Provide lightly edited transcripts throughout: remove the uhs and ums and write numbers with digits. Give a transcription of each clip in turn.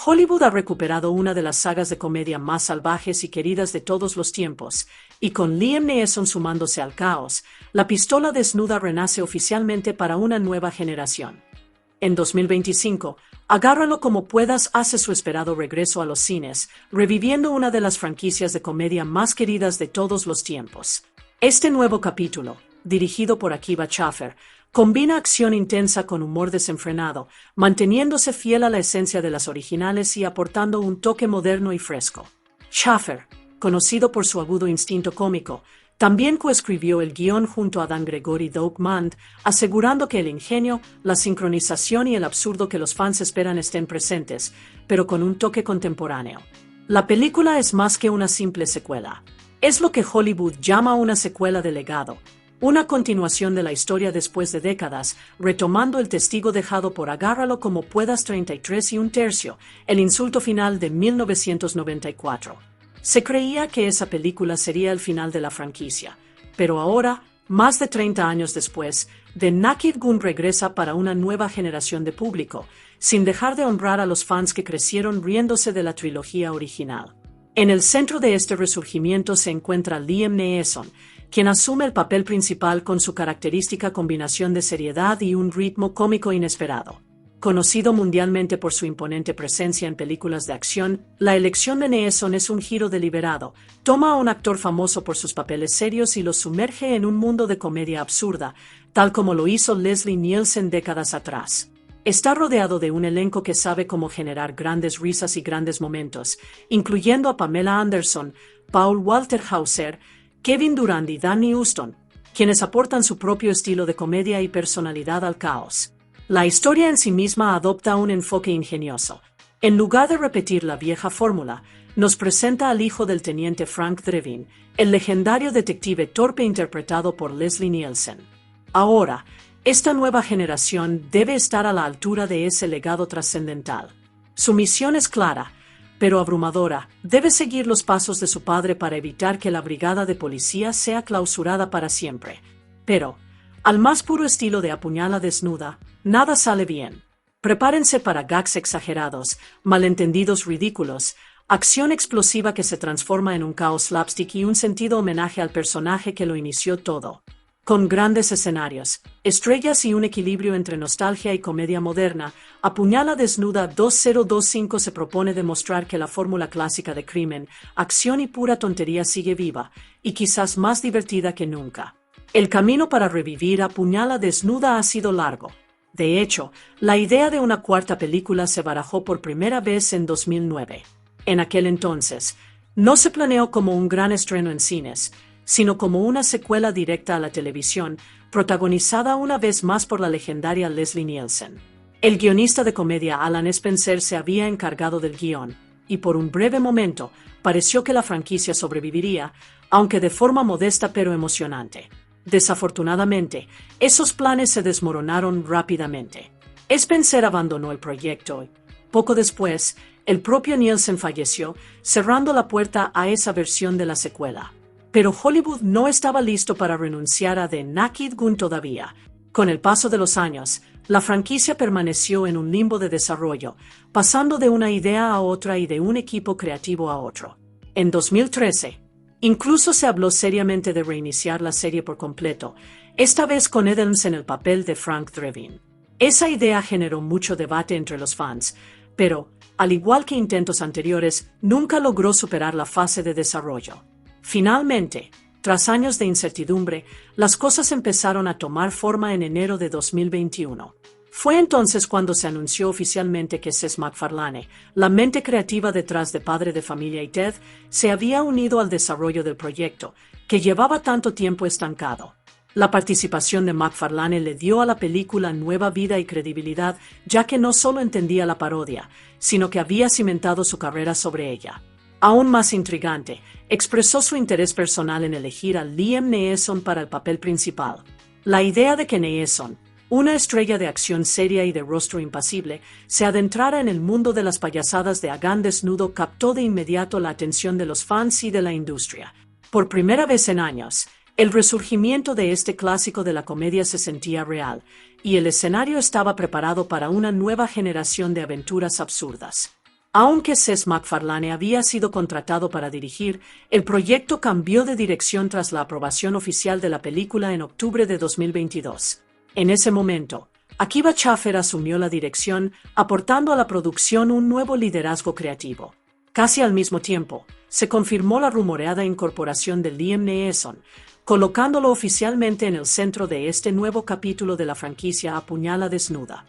Hollywood ha recuperado una de las sagas de comedia más salvajes y queridas de todos los tiempos, y con Liam Neeson sumándose al caos, la pistola desnuda renace oficialmente para una nueva generación. En 2025, Agárralo como puedas hace su esperado regreso a los cines, reviviendo una de las franquicias de comedia más queridas de todos los tiempos. Este nuevo capítulo, dirigido por Akiva Schaffer, combina acción intensa con humor desenfrenado, manteniéndose fiel a la esencia de las originales y aportando un toque moderno y fresco. Schaffer, conocido por su agudo instinto cómico, también coescribió el guión junto a Dan Gregory y Doug Mund, asegurando que el ingenio, la sincronización y el absurdo que los fans esperan estén presentes, pero con un toque contemporáneo. La película es más que una simple secuela. Es lo que Hollywood llama una secuela de legado, una continuación de la historia después de décadas, retomando el testigo dejado por Agárralo como puedas 33 1/3, el insulto final de 1994. Se creía que esa película sería el final de la franquicia, pero ahora, más de 30 años después, The Naked Gun regresa para una nueva generación de público, sin dejar de honrar a los fans que crecieron riéndose de la trilogía original. En el centro de este resurgimiento se encuentra Liam Neeson, quien asume el papel principal con su característica combinación de seriedad y un ritmo cómico inesperado. Conocido mundialmente por su imponente presencia en películas de acción, la elección de Neeson es un giro deliberado. Toma a un actor famoso por sus papeles serios y lo sumerge en un mundo de comedia absurda, tal como lo hizo Leslie Nielsen décadas atrás. Está rodeado de un elenco que sabe cómo generar grandes risas y grandes momentos, incluyendo a Pamela Anderson, Paul Walter Hauser, Kevin Durand y Danny Huston, quienes aportan su propio estilo de comedia y personalidad al caos. La historia en sí misma adopta un enfoque ingenioso. En lugar de repetir la vieja fórmula, nos presenta al hijo del teniente Frank Drebin, el legendario detective torpe interpretado por Leslie Nielsen. Ahora, esta nueva generación debe estar a la altura de ese legado trascendental. Su misión es clara, pero abrumadora. Debe seguir los pasos de su padre para evitar que la brigada de policía sea clausurada para siempre. Pero, al más puro estilo de Apuñala desnuda, nada sale bien. Prepárense para gags exagerados, malentendidos ridículos, acción explosiva que se transforma en un caos slapstick y un sentido homenaje al personaje que lo inició todo. Con grandes escenarios, estrellas y un equilibrio entre nostalgia y comedia moderna, Apuñala desnuda 2025 se propone demostrar que la fórmula clásica de crimen, acción y pura tontería sigue viva, y quizás más divertida que nunca. El camino para revivir Apuñala desnuda ha sido largo. De hecho, la idea de una cuarta película se barajó por primera vez en 2009. En aquel entonces, no se planeó como un gran estreno en cines, sino como una secuela directa a la televisión, protagonizada una vez más por la legendaria Leslie Nielsen. El guionista de comedia Alan Spencer se había encargado del guión, y por un breve momento pareció que la franquicia sobreviviría, aunque de forma modesta pero emocionante. Desafortunadamente, esos planes se desmoronaron rápidamente. Spencer abandonó el proyecto y, poco después, el propio Nielsen falleció, cerrando la puerta a esa versión de la secuela. Pero Hollywood no estaba listo para renunciar a The Naked Gun todavía. Con el paso de los años, la franquicia permaneció en un limbo de desarrollo, pasando de una idea a otra y de un equipo creativo a otro. En 2013, incluso se habló seriamente de reiniciar la serie por completo, esta vez con Ed Helms en el papel de Frank Drebin. Esa idea generó mucho debate entre los fans, pero, al igual que intentos anteriores, nunca logró superar la fase de desarrollo. Finalmente, tras años de incertidumbre, las cosas empezaron a tomar forma en enero de 2021. Fue entonces cuando se anunció oficialmente que Seth MacFarlane, la mente creativa detrás de Padre de Familia y Ted, se había unido al desarrollo del proyecto, que llevaba tanto tiempo estancado. La participación de MacFarlane le dio a la película nueva vida y credibilidad, ya que no solo entendía la parodia, sino que había cimentado su carrera sobre ella. Aún más intrigante, expresó su interés personal en elegir a Liam Neeson para el papel principal. La idea de que Neeson, una estrella de acción seria y de rostro impasible, se adentrara en el mundo de las payasadas de Agán desnudo captó de inmediato la atención de los fans y de la industria. Por primera vez en años, el resurgimiento de este clásico de la comedia se sentía real, y el escenario estaba preparado para una nueva generación de aventuras absurdas. Aunque Seth MacFarlane había sido contratado para dirigir, el proyecto cambió de dirección tras la aprobación oficial de la película en octubre de 2022. En ese momento, Akiva Schaffer asumió la dirección, aportando a la producción un nuevo liderazgo creativo. Casi al mismo tiempo, se confirmó la rumoreada incorporación de Liam Neeson, colocándolo oficialmente en el centro de este nuevo capítulo de la franquicia Apuñala Desnuda.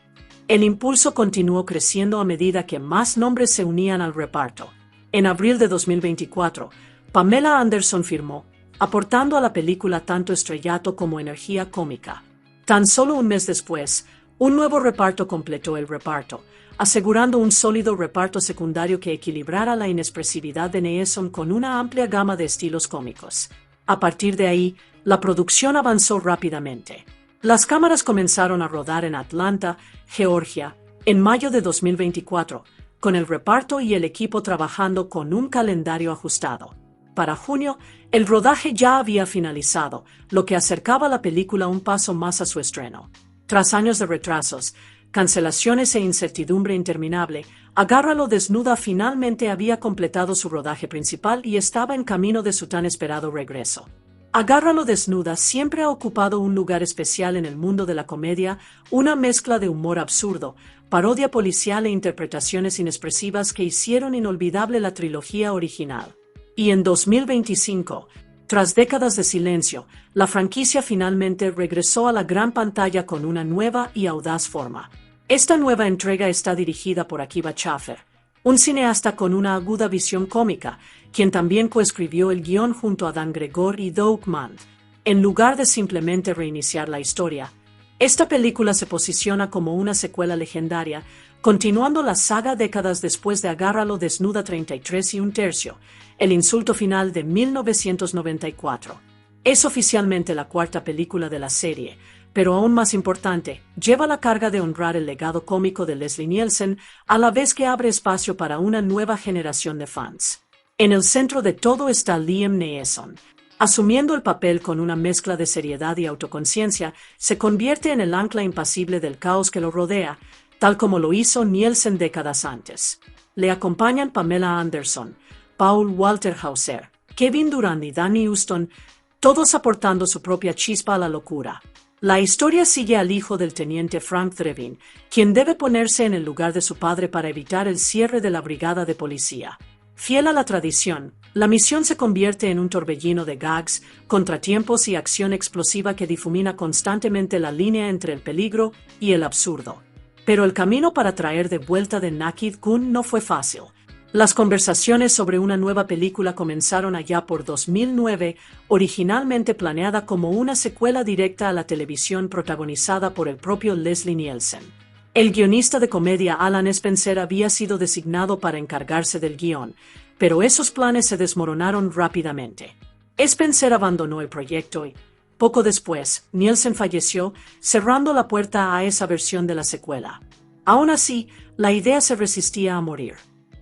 El impulso continuó creciendo a medida que más nombres se unían al reparto. En abril de 2024, Pamela Anderson firmó, aportando a la película tanto estrellato como energía cómica. Tan solo un mes después, un nuevo reparto completó el reparto, asegurando un sólido reparto secundario que equilibrara la inexpresividad de Neeson con una amplia gama de estilos cómicos. A partir de ahí, la producción avanzó rápidamente. Las cámaras comenzaron a rodar en Atlanta, Georgia, en mayo de 2024, con el reparto y el equipo trabajando con un calendario ajustado. Para junio, el rodaje ya había finalizado, lo que acercaba la película un paso más a su estreno. Tras años de retrasos, cancelaciones e incertidumbre interminable, Agárralo Desnuda finalmente había completado su rodaje principal y estaba en camino de su tan esperado regreso. Agárralo Desnuda siempre ha ocupado un lugar especial en el mundo de la comedia, una mezcla de humor absurdo, parodia policial e interpretaciones inexpresivas que hicieron inolvidable la trilogía original. Y en 2025, tras décadas de silencio, la franquicia finalmente regresó a la gran pantalla con una nueva y audaz forma. Esta nueva entrega está dirigida por Akiva Schaffer, un cineasta con una aguda visión cómica, quien también coescribió el guión junto a Dan Gregor y Doug Mand. En lugar de simplemente reiniciar la historia, esta película se posiciona como una secuela legendaria, continuando la saga décadas después de Agárralo Desnuda 33 1/3, el insulto final de 1994. Es oficialmente la cuarta película de la serie, pero aún más importante, lleva la carga de honrar el legado cómico de Leslie Nielsen a la vez que abre espacio para una nueva generación de fans. En el centro de todo está Liam Neeson. Asumiendo el papel con una mezcla de seriedad y autoconciencia, se convierte en el ancla impasible del caos que lo rodea, tal como lo hizo Nielsen décadas antes. Le acompañan Pamela Anderson, Paul Walter Hauser, Kevin Durant y Danny Huston, todos aportando su propia chispa a la locura. La historia sigue al hijo del teniente Frank Drebin, quien debe ponerse en el lugar de su padre para evitar el cierre de la brigada de policía. Fiel a la tradición, la misión se convierte en un torbellino de gags, contratiempos y acción explosiva que difumina constantemente la línea entre el peligro y el absurdo. Pero el camino para traer de vuelta de Naked Gun no fue fácil. Las conversaciones sobre una nueva película comenzaron allá por 2009, originalmente planeada como una secuela directa a la televisión protagonizada por el propio Leslie Nielsen. El guionista de comedia Alan Spencer había sido designado para encargarse del guión, pero esos planes se desmoronaron rápidamente. Spencer abandonó el proyecto y, poco después, Nielsen falleció, cerrando la puerta a esa versión de la secuela. Aún así, la idea se resistía a morir.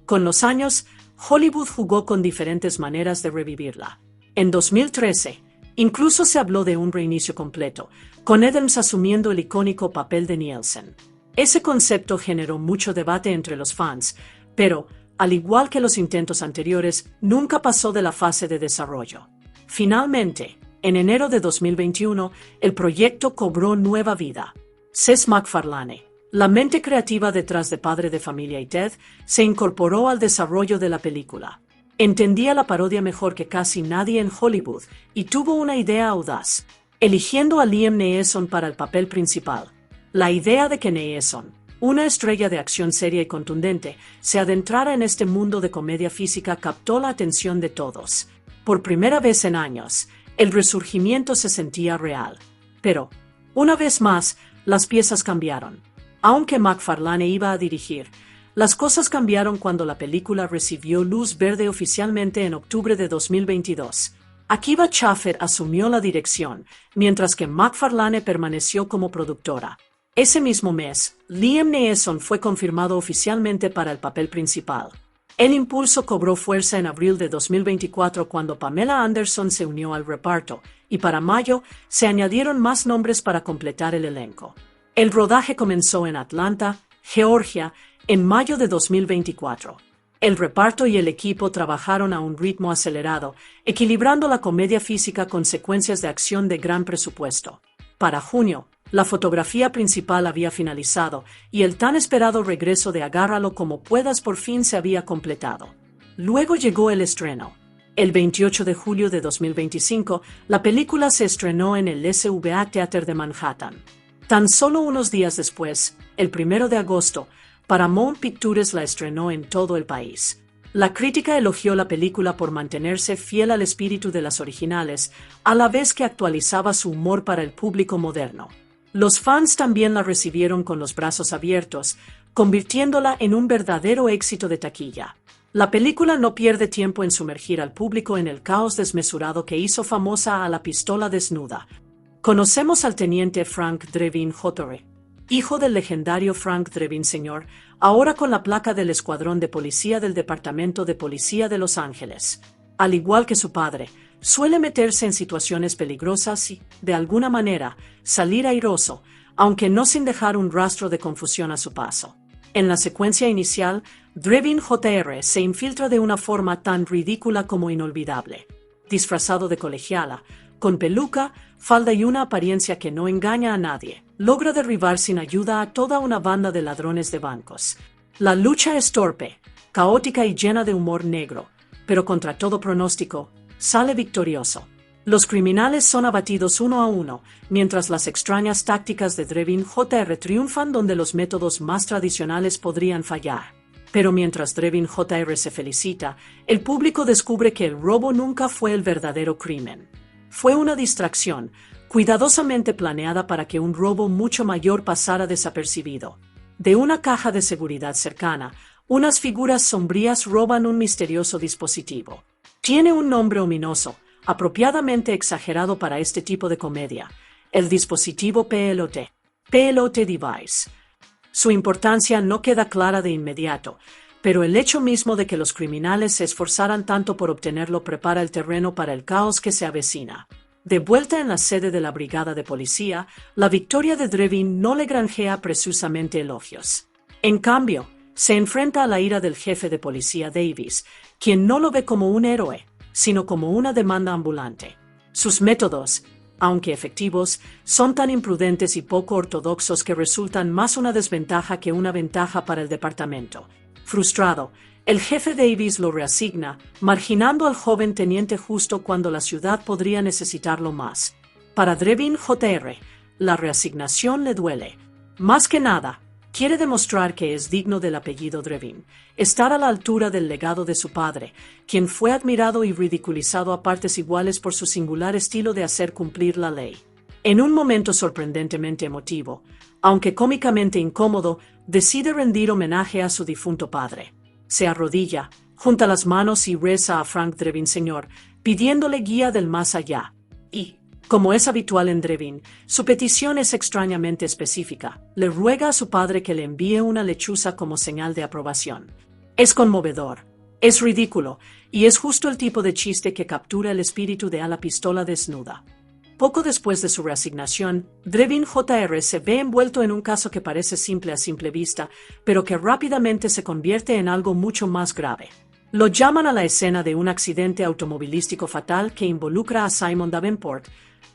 Con los años, Hollywood jugó con diferentes maneras de revivirla. En 2013, incluso se habló de un reinicio completo, con Adams asumiendo el icónico papel de Nielsen. Ese concepto generó mucho debate entre los fans, pero, al igual que los intentos anteriores, nunca pasó de la fase de desarrollo. Finalmente, en enero de 2021, el proyecto cobró nueva vida. Seth MacFarlane, la mente creativa detrás de Padre de Familia y Ted, se incorporó al desarrollo de la película. Entendía la parodia mejor que casi nadie en Hollywood y tuvo una idea audaz, eligiendo a Liam Neeson para el papel principal. La idea de que Neeson, una estrella de acción seria y contundente, se adentrara en este mundo de comedia física captó la atención de todos. Por primera vez en años, el resurgimiento se sentía real. Pero, una vez más, las piezas cambiaron. Aunque MacFarlane iba a dirigir, las cosas cambiaron cuando la película recibió luz verde oficialmente en octubre de 2022. Akiva Schaffer asumió la dirección, mientras que MacFarlane permaneció como productora. Ese mismo mes, Liam Neeson fue confirmado oficialmente para el papel principal. El impulso cobró fuerza en abril de 2024 cuando Pamela Anderson se unió al reparto, y para mayo se añadieron más nombres para completar el elenco. El rodaje comenzó en Atlanta, Georgia, en mayo de 2024. El reparto y el equipo trabajaron a un ritmo acelerado, equilibrando la comedia física con secuencias de acción de gran presupuesto. Para junio, la fotografía principal había finalizado y el tan esperado regreso de Agárralo como puedas por fin se había completado. Luego llegó el estreno. El 28 de julio de 2025, la película se estrenó en el SVA Theater de Manhattan. Tan solo unos días después, el 1 de agosto, Paramount Pictures la estrenó en todo el país. La crítica elogió la película por mantenerse fiel al espíritu de las originales, a la vez que actualizaba su humor para el público moderno. Los fans también la recibieron con los brazos abiertos, convirtiéndola en un verdadero éxito de taquilla. La película no pierde tiempo en sumergir al público en el caos desmesurado que hizo famosa a la pistola desnuda. Conocemos al teniente Frank Drebin Jr., hijo del legendario Frank Drebin Sr., ahora con la placa del Escuadrón de Policía del Departamento de Policía de Los Ángeles. Al igual que su padre, suele meterse en situaciones peligrosas y, de alguna manera, salir airoso, aunque no sin dejar un rastro de confusión a su paso. En la secuencia inicial, Drebin Jr. se infiltra de una forma tan ridícula como inolvidable. Disfrazado de colegiala, con peluca, falda y una apariencia que no engaña a nadie, logra derribar sin ayuda a toda una banda de ladrones de bancos. La lucha es torpe, caótica y llena de humor negro, pero contra todo pronóstico, sale victorioso. Los criminales son abatidos uno a uno, mientras las extrañas tácticas de Drebin Jr. triunfan donde los métodos más tradicionales podrían fallar. Pero mientras Drebin Jr. se felicita, el público descubre que el robo nunca fue el verdadero crimen. Fue una distracción, cuidadosamente planeada para que un robo mucho mayor pasara desapercibido. De una caja de seguridad cercana, unas figuras sombrías roban un misterioso dispositivo. Tiene un nombre ominoso, apropiadamente exagerado para este tipo de comedia: el dispositivo PLOT, PLOT Device. Su importancia no queda clara de inmediato, pero el hecho mismo de que los criminales se esforzaran tanto por obtenerlo prepara el terreno para el caos que se avecina. De vuelta en la sede de la brigada de policía, la victoria de Drebin no le granjea precisamente elogios. En cambio, se enfrenta a la ira del jefe de policía Davis, quien no lo ve como un héroe, sino como una demanda ambulante. Sus métodos, aunque efectivos, son tan imprudentes y poco ortodoxos que resultan más una desventaja que una ventaja para el departamento. Frustrado, el jefe Davis lo reasigna, marginando al joven teniente justo cuando la ciudad podría necesitarlo más. Para Drebin Jr., la reasignación le duele. Más que nada, quiere demostrar que es digno del apellido Drebin, estar a la altura del legado de su padre, quien fue admirado y ridiculizado a partes iguales por su singular estilo de hacer cumplir la ley. En un momento sorprendentemente emotivo, aunque cómicamente incómodo, decide rendir homenaje a su difunto padre. Se arrodilla, junta las manos y reza a Frank Drebin Sr., pidiéndole guía del más allá. Y, como es habitual en Drebin, su petición es extrañamente específica. Le ruega a su padre que le envíe una lechuza como señal de aprobación. Es conmovedor, es ridículo, y es justo el tipo de chiste que captura el espíritu de A la pistola desnuda. Poco después de su reasignación, Drebin Jr. se ve envuelto en un caso que parece simple a simple vista, pero que rápidamente se convierte en algo mucho más grave. Lo llaman a la escena de un accidente automovilístico fatal que involucra a Simon Davenport,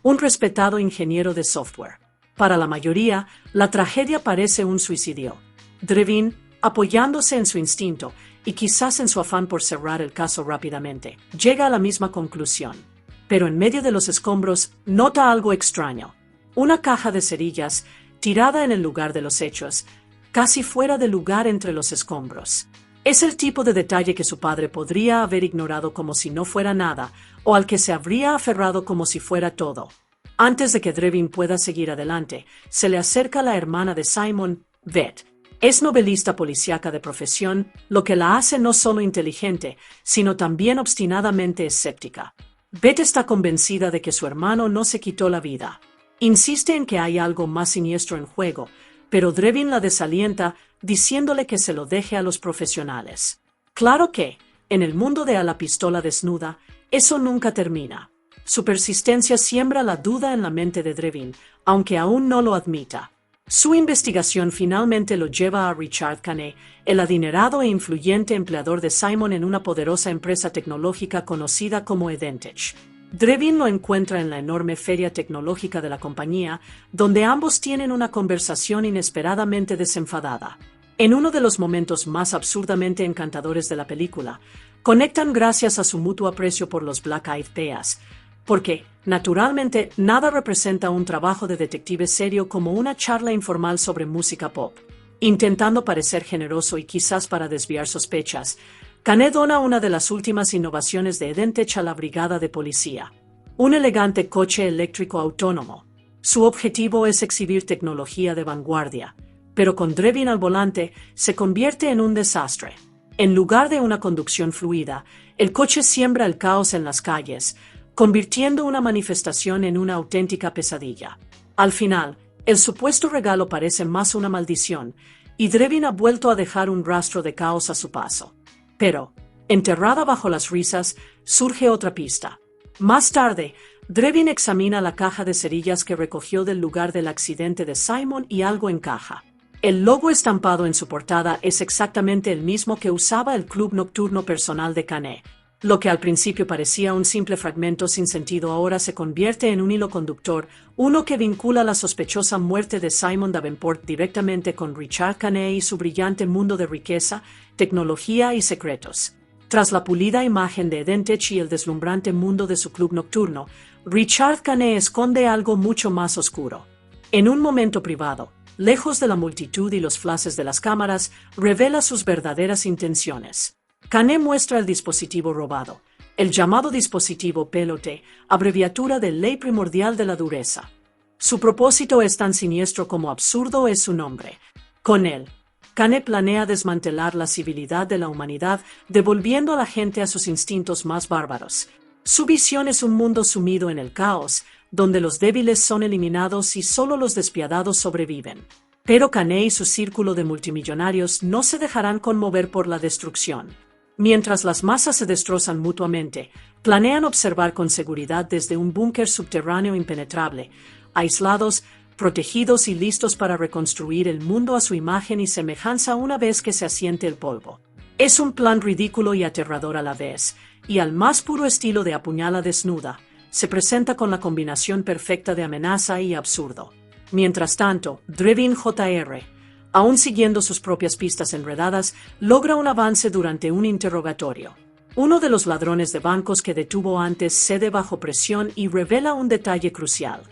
un respetado ingeniero de software. Para la mayoría, la tragedia parece un suicidio. Drebin, apoyándose en su instinto, y quizás en su afán por cerrar el caso rápidamente, llega a la misma conclusión. Pero en medio de los escombros, nota algo extraño. Una caja de cerillas, tirada en el lugar de los hechos, casi fuera de lugar entre los escombros. Es el tipo de detalle que su padre podría haber ignorado como si no fuera nada, o al que se habría aferrado como si fuera todo. Antes de que Drebin pueda seguir adelante, se le acerca la hermana de Simon, Beth. Es novelista policíaca de profesión, lo que la hace no solo inteligente, sino también obstinadamente escéptica. Beth está convencida de que su hermano no se quitó la vida. Insiste en que hay algo más siniestro en juego, pero Drebin la desalienta, diciéndole que se lo deje a los profesionales. Claro que, en el mundo de A la pistola desnuda, eso nunca termina. Su persistencia siembra la duda en la mente de Drebin, aunque aún no lo admita. Su investigación finalmente lo lleva a Richard Cane, el adinerado e influyente empleador de Simon en una poderosa empresa tecnológica conocida como Edentech. Drevin lo encuentra en la enorme feria tecnológica de la compañía, donde ambos tienen una conversación inesperadamente desenfadada. En uno de los momentos más absurdamente encantadores de la película, conectan gracias a su mutuo aprecio por los Black Eyed Peas, porque, naturalmente, nada representa un trabajo de detective serio como una charla informal sobre música pop. Intentando parecer generoso y quizás para desviar sospechas, Cane dona una de las últimas innovaciones de Edentech a la brigada de policía. Un elegante coche eléctrico autónomo. Su objetivo es exhibir tecnología de vanguardia, pero con Drevin al volante se convierte en un desastre. En lugar de una conducción fluida, el coche siembra el caos en las calles, convirtiendo una manifestación en una auténtica pesadilla. Al final, el supuesto regalo parece más una maldición, y Drevin ha vuelto a dejar un rastro de caos a su paso. Pero, enterrada bajo las risas, surge otra pista. Más tarde, Drevin examina la caja de cerillas que recogió del lugar del accidente de Simon y algo encaja. El logo estampado en su portada es exactamente el mismo que usaba el club nocturno personal de Cane. Lo que al principio parecía un simple fragmento sin sentido ahora se convierte en un hilo conductor, uno que vincula la sospechosa muerte de Simon Davenport directamente con Richard Cane y su brillante mundo de riqueza, tecnología y secretos. Tras la pulida imagen de Edentech y el deslumbrante mundo de su club nocturno, Richard Cane esconde algo mucho más oscuro. En un momento privado, lejos de la multitud y los flashes de las cámaras, revela sus verdaderas intenciones. Cane muestra el dispositivo robado, el llamado dispositivo PLOT, abreviatura de Ley Primordial de la Dureza. Su propósito es tan siniestro como absurdo es su nombre. Con él, Cane planea desmantelar la civilidad de la humanidad, devolviendo a la gente a sus instintos más bárbaros. Su visión es un mundo sumido en el caos, donde los débiles son eliminados y solo los despiadados sobreviven. Pero Cane y su círculo de multimillonarios no se dejarán conmover por la destrucción. Mientras las masas se destrozan mutuamente, planean observar con seguridad desde un búnker subterráneo impenetrable, aislados, protegidos y listos para reconstruir el mundo a su imagen y semejanza una vez que se asiente el polvo. Es un plan ridículo y aterrador a la vez, y al más puro estilo de Apuñala desnuda, se presenta con la combinación perfecta de amenaza y absurdo. Mientras tanto, Drevin Jr., aún siguiendo sus propias pistas enredadas, logra un avance durante un interrogatorio. Uno de los ladrones de bancos que detuvo antes cede bajo presión y revela un detalle crucial.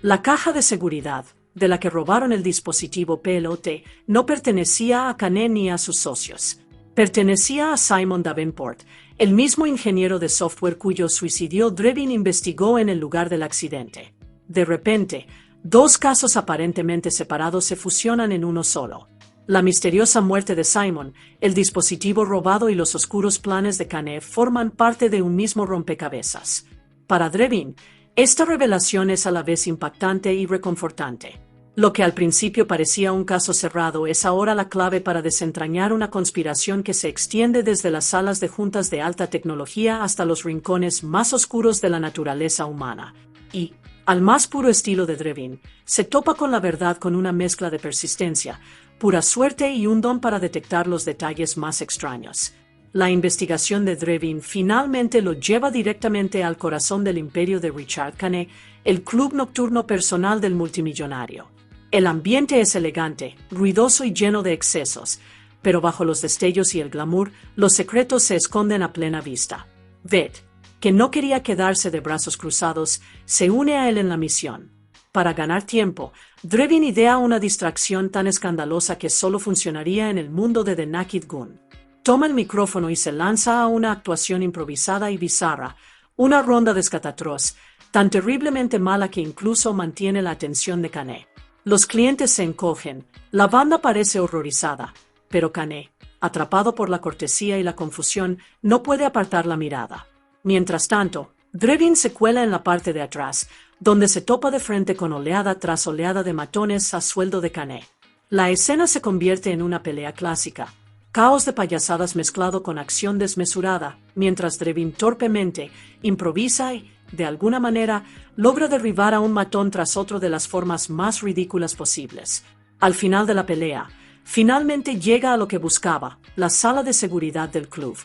La caja de seguridad, de la que robaron el dispositivo PLOT, no pertenecía a Cane ni a sus socios. Pertenecía a Simon Davenport, el mismo ingeniero de software cuyo suicidio Drevin investigó en el lugar del accidente. De repente, dos casos aparentemente separados se fusionan en uno solo. La misteriosa muerte de Simon, el dispositivo robado y los oscuros planes de Cane forman parte de un mismo rompecabezas. Para Drevin, esta revelación es a la vez impactante y reconfortante. Lo que al principio parecía un caso cerrado es ahora la clave para desentrañar una conspiración que se extiende desde las salas de juntas de alta tecnología hasta los rincones más oscuros de la naturaleza humana. Y, al más puro estilo de Drevin, se topa con la verdad con una mezcla de persistencia, pura suerte y un don para detectar los detalles más extraños. La investigación de Drevin finalmente lo lleva directamente al corazón del imperio de Richard Cane, el club nocturno personal del multimillonario. El ambiente es elegante, ruidoso y lleno de excesos, pero bajo los destellos y el glamour, los secretos se esconden a plena vista. Ved, que no quería quedarse de brazos cruzados, se une a él en la misión. Para ganar tiempo, Drevin idea una distracción tan escandalosa que solo funcionaría en el mundo de The Naked Gun. Toma el micrófono y se lanza a una actuación improvisada y bizarra, una ronda de escatatroz, tan terriblemente mala que incluso mantiene la atención de Cane. Los clientes se encogen, la banda parece horrorizada, pero Cane, atrapado por la cortesía y la confusión, no puede apartar la mirada. Mientras tanto, Drevin se cuela en la parte de atrás, donde se topa de frente con oleada tras oleada de matones a sueldo de Cane. La escena se convierte en una pelea clásica, caos de payasadas mezclado con acción desmesurada, mientras Drevin torpemente improvisa y, de alguna manera, logra derribar a un matón tras otro de las formas más ridículas posibles. Al final de la pelea, finalmente llega a lo que buscaba, la sala de seguridad del club.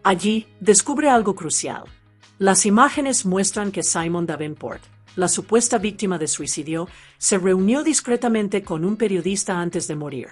Allí, descubre algo crucial. Las imágenes muestran que Simon Davenport, la supuesta víctima de suicidio, se reunió discretamente con un periodista antes de morir.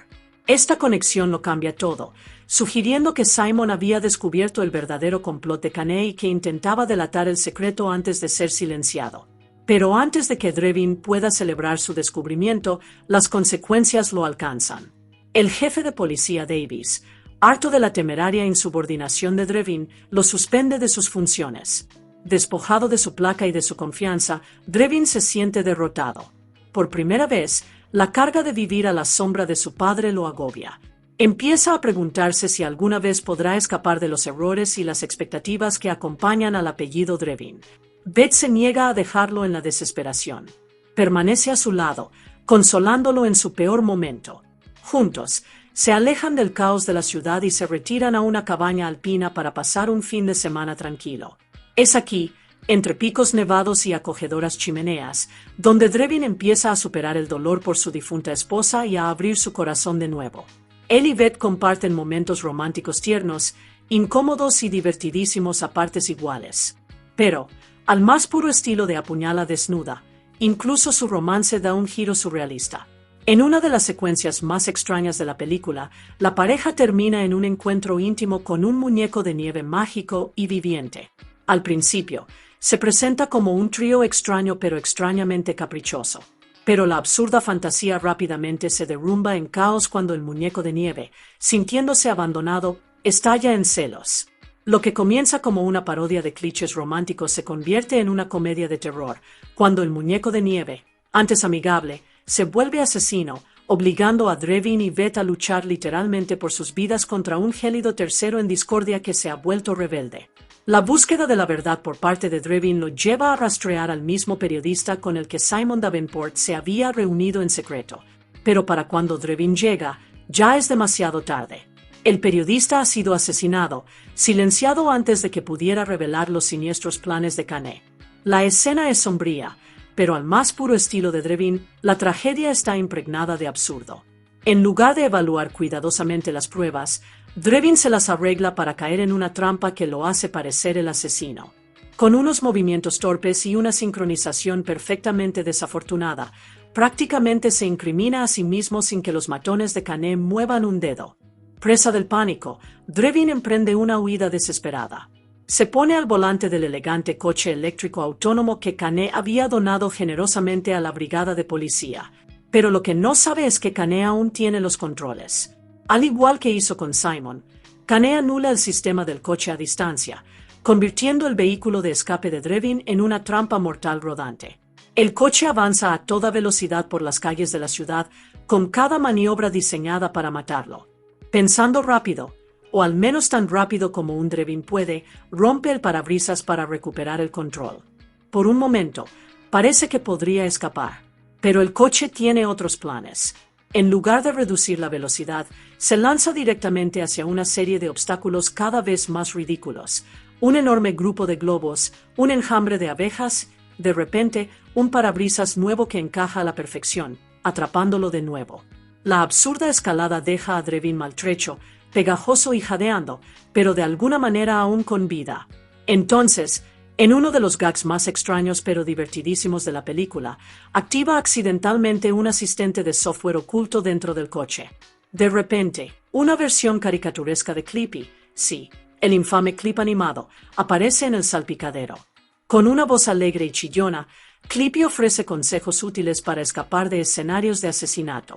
Esta conexión lo cambia todo, sugiriendo que Simon había descubierto el verdadero complot de Canet y que intentaba delatar el secreto antes de ser silenciado. Pero antes de que Drevin pueda celebrar su descubrimiento, las consecuencias lo alcanzan. El jefe de policía Davis, harto de la temeraria insubordinación de Drevin, lo suspende de sus funciones. Despojado de su placa y de su confianza, Drevin se siente derrotado. Por primera vez, la carga de vivir a la sombra de su padre lo agobia. Empieza a preguntarse si alguna vez podrá escapar de los errores y las expectativas que acompañan al apellido Drevin. Beth se niega a dejarlo en la desesperación. Permanece a su lado, consolándolo en su peor momento. Juntos, se alejan del caos de la ciudad y se retiran a una cabaña alpina para pasar un fin de semana tranquilo. Es aquí, entre picos nevados y acogedoras chimeneas, donde Drevin empieza a superar el dolor por su difunta esposa y a abrir su corazón de nuevo. Él y Beth comparten momentos románticos tiernos, incómodos y divertidísimos a partes iguales. Pero, al más puro estilo de Apuñala desnuda, incluso su romance da un giro surrealista. En una de las secuencias más extrañas de la película, la pareja termina en un encuentro íntimo con un muñeco de nieve mágico y viviente. Al principio, se presenta como un trío extraño pero extrañamente caprichoso. Pero la absurda fantasía rápidamente se derrumba en caos cuando el muñeco de nieve, sintiéndose abandonado, estalla en celos. Lo que comienza como una parodia de clichés románticos se convierte en una comedia de terror, cuando el muñeco de nieve, antes amigable, se vuelve asesino, obligando a Drevin y Beth a luchar literalmente por sus vidas contra un gélido tercero en discordia que se ha vuelto rebelde. La búsqueda de la verdad por parte de Drevin lo lleva a rastrear al mismo periodista con el que Simon Davenport se había reunido en secreto. Pero para cuando Drevin llega, ya es demasiado tarde. El periodista ha sido asesinado, silenciado antes de que pudiera revelar los siniestros planes de Canet. La escena es sombría, pero al más puro estilo de Drevin, la tragedia está impregnada de absurdo. En lugar de evaluar cuidadosamente las pruebas, Drevin se las arregla para caer en una trampa que lo hace parecer el asesino. Con unos movimientos torpes y una sincronización perfectamente desafortunada, prácticamente se incrimina a sí mismo sin que los matones de Canet muevan un dedo. Presa del pánico, Drevin emprende una huida desesperada. Se pone al volante del elegante coche eléctrico autónomo que Canet había donado generosamente a la brigada de policía. Pero lo que no sabe es que Canet aún tiene los controles. Al igual que hizo con Simon, Canet anula el sistema del coche a distancia, convirtiendo el vehículo de escape de Drevin en una trampa mortal rodante. El coche avanza a toda velocidad por las calles de la ciudad, con cada maniobra diseñada para matarlo. Pensando rápido, o al menos tan rápido como un Drevin puede, rompe el parabrisas para recuperar el control. Por un momento, parece que podría escapar, pero el coche tiene otros planes. En lugar de reducir la velocidad, se lanza directamente hacia una serie de obstáculos cada vez más ridículos. Un enorme grupo de globos, un enjambre de abejas, de repente, un parabrisas nuevo que encaja a la perfección, atrapándolo de nuevo. La absurda escalada deja a Drevin maltrecho, pegajoso y jadeando, pero de alguna manera aún con vida. Entonces, en uno de los gags más extraños pero divertidísimos de la película, activa accidentalmente un asistente de software oculto dentro del coche. De repente, una versión caricaturesca de Clippy, sí, el infame clip animado, aparece en el salpicadero. Con una voz alegre y chillona, Clippy ofrece consejos útiles para escapar de escenarios de asesinato.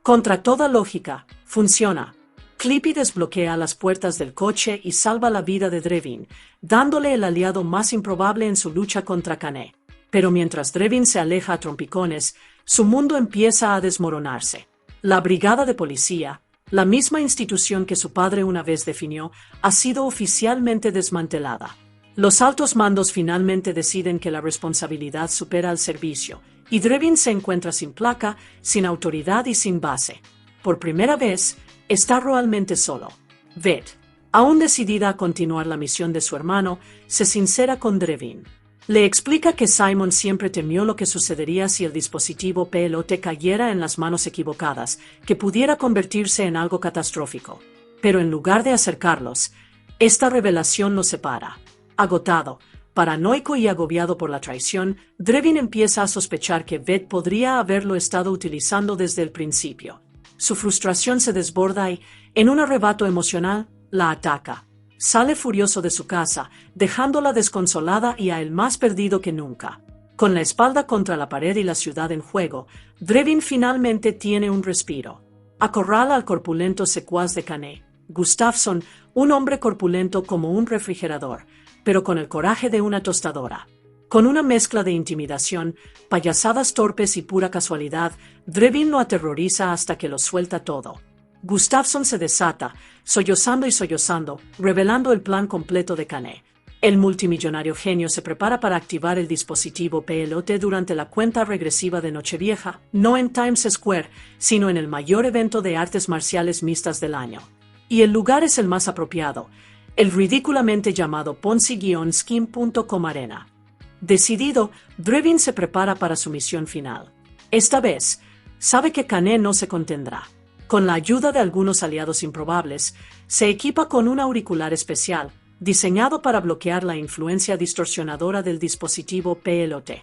Contra toda lógica, funciona. Clippy desbloquea las puertas del coche y salva la vida de Drevin, dándole el aliado más improbable en su lucha contra Canet. Pero mientras Drevin se aleja a trompicones, su mundo empieza a desmoronarse. La brigada de policía, la misma institución que su padre una vez definió, ha sido oficialmente desmantelada. Los altos mandos finalmente deciden que la responsabilidad supera al servicio, y Drevin se encuentra sin placa, sin autoridad y sin base. Por primera vez, está realmente solo. Beth, aún decidida a continuar la misión de su hermano, se sincera con Drevin. Le explica que Simon siempre temió lo que sucedería si el dispositivo PLOT cayera en las manos equivocadas, que pudiera convertirse en algo catastrófico. Pero en lugar de acercarlos, esta revelación los separa. Agotado, paranoico y agobiado por la traición, Drevin empieza a sospechar que Veth podría haberlo estado utilizando desde el principio. Su frustración se desborda y, en un arrebato emocional, la ataca. Sale furioso de su casa, dejándola desconsolada y a él más perdido que nunca. Con la espalda contra la pared y la ciudad en juego, Drevin finalmente tiene un respiro. Acorrala al corpulento secuaz de Cané, Gustafsson, un hombre corpulento como un refrigerador, pero con el coraje de una tostadora. Con una mezcla de intimidación, payasadas torpes y pura casualidad, Drevin lo aterroriza hasta que lo suelta todo. Gustafsson se desata, sollozando y sollozando, revelando el plan completo de Cané. El multimillonario genio se prepara para activar el dispositivo PLOT durante la cuenta regresiva de Nochevieja, no en Times Square, sino en el mayor evento de artes marciales mixtas del año. Y el lugar es el más apropiado, el ridículamente llamado Ponzi-Scheme.com Arena. Decidido, Drevin se prepara para su misión final. Esta vez, sabe que Cané no se contendrá. Con la ayuda de algunos aliados improbables, se equipa con un auricular especial, diseñado para bloquear la influencia distorsionadora del dispositivo PLOT.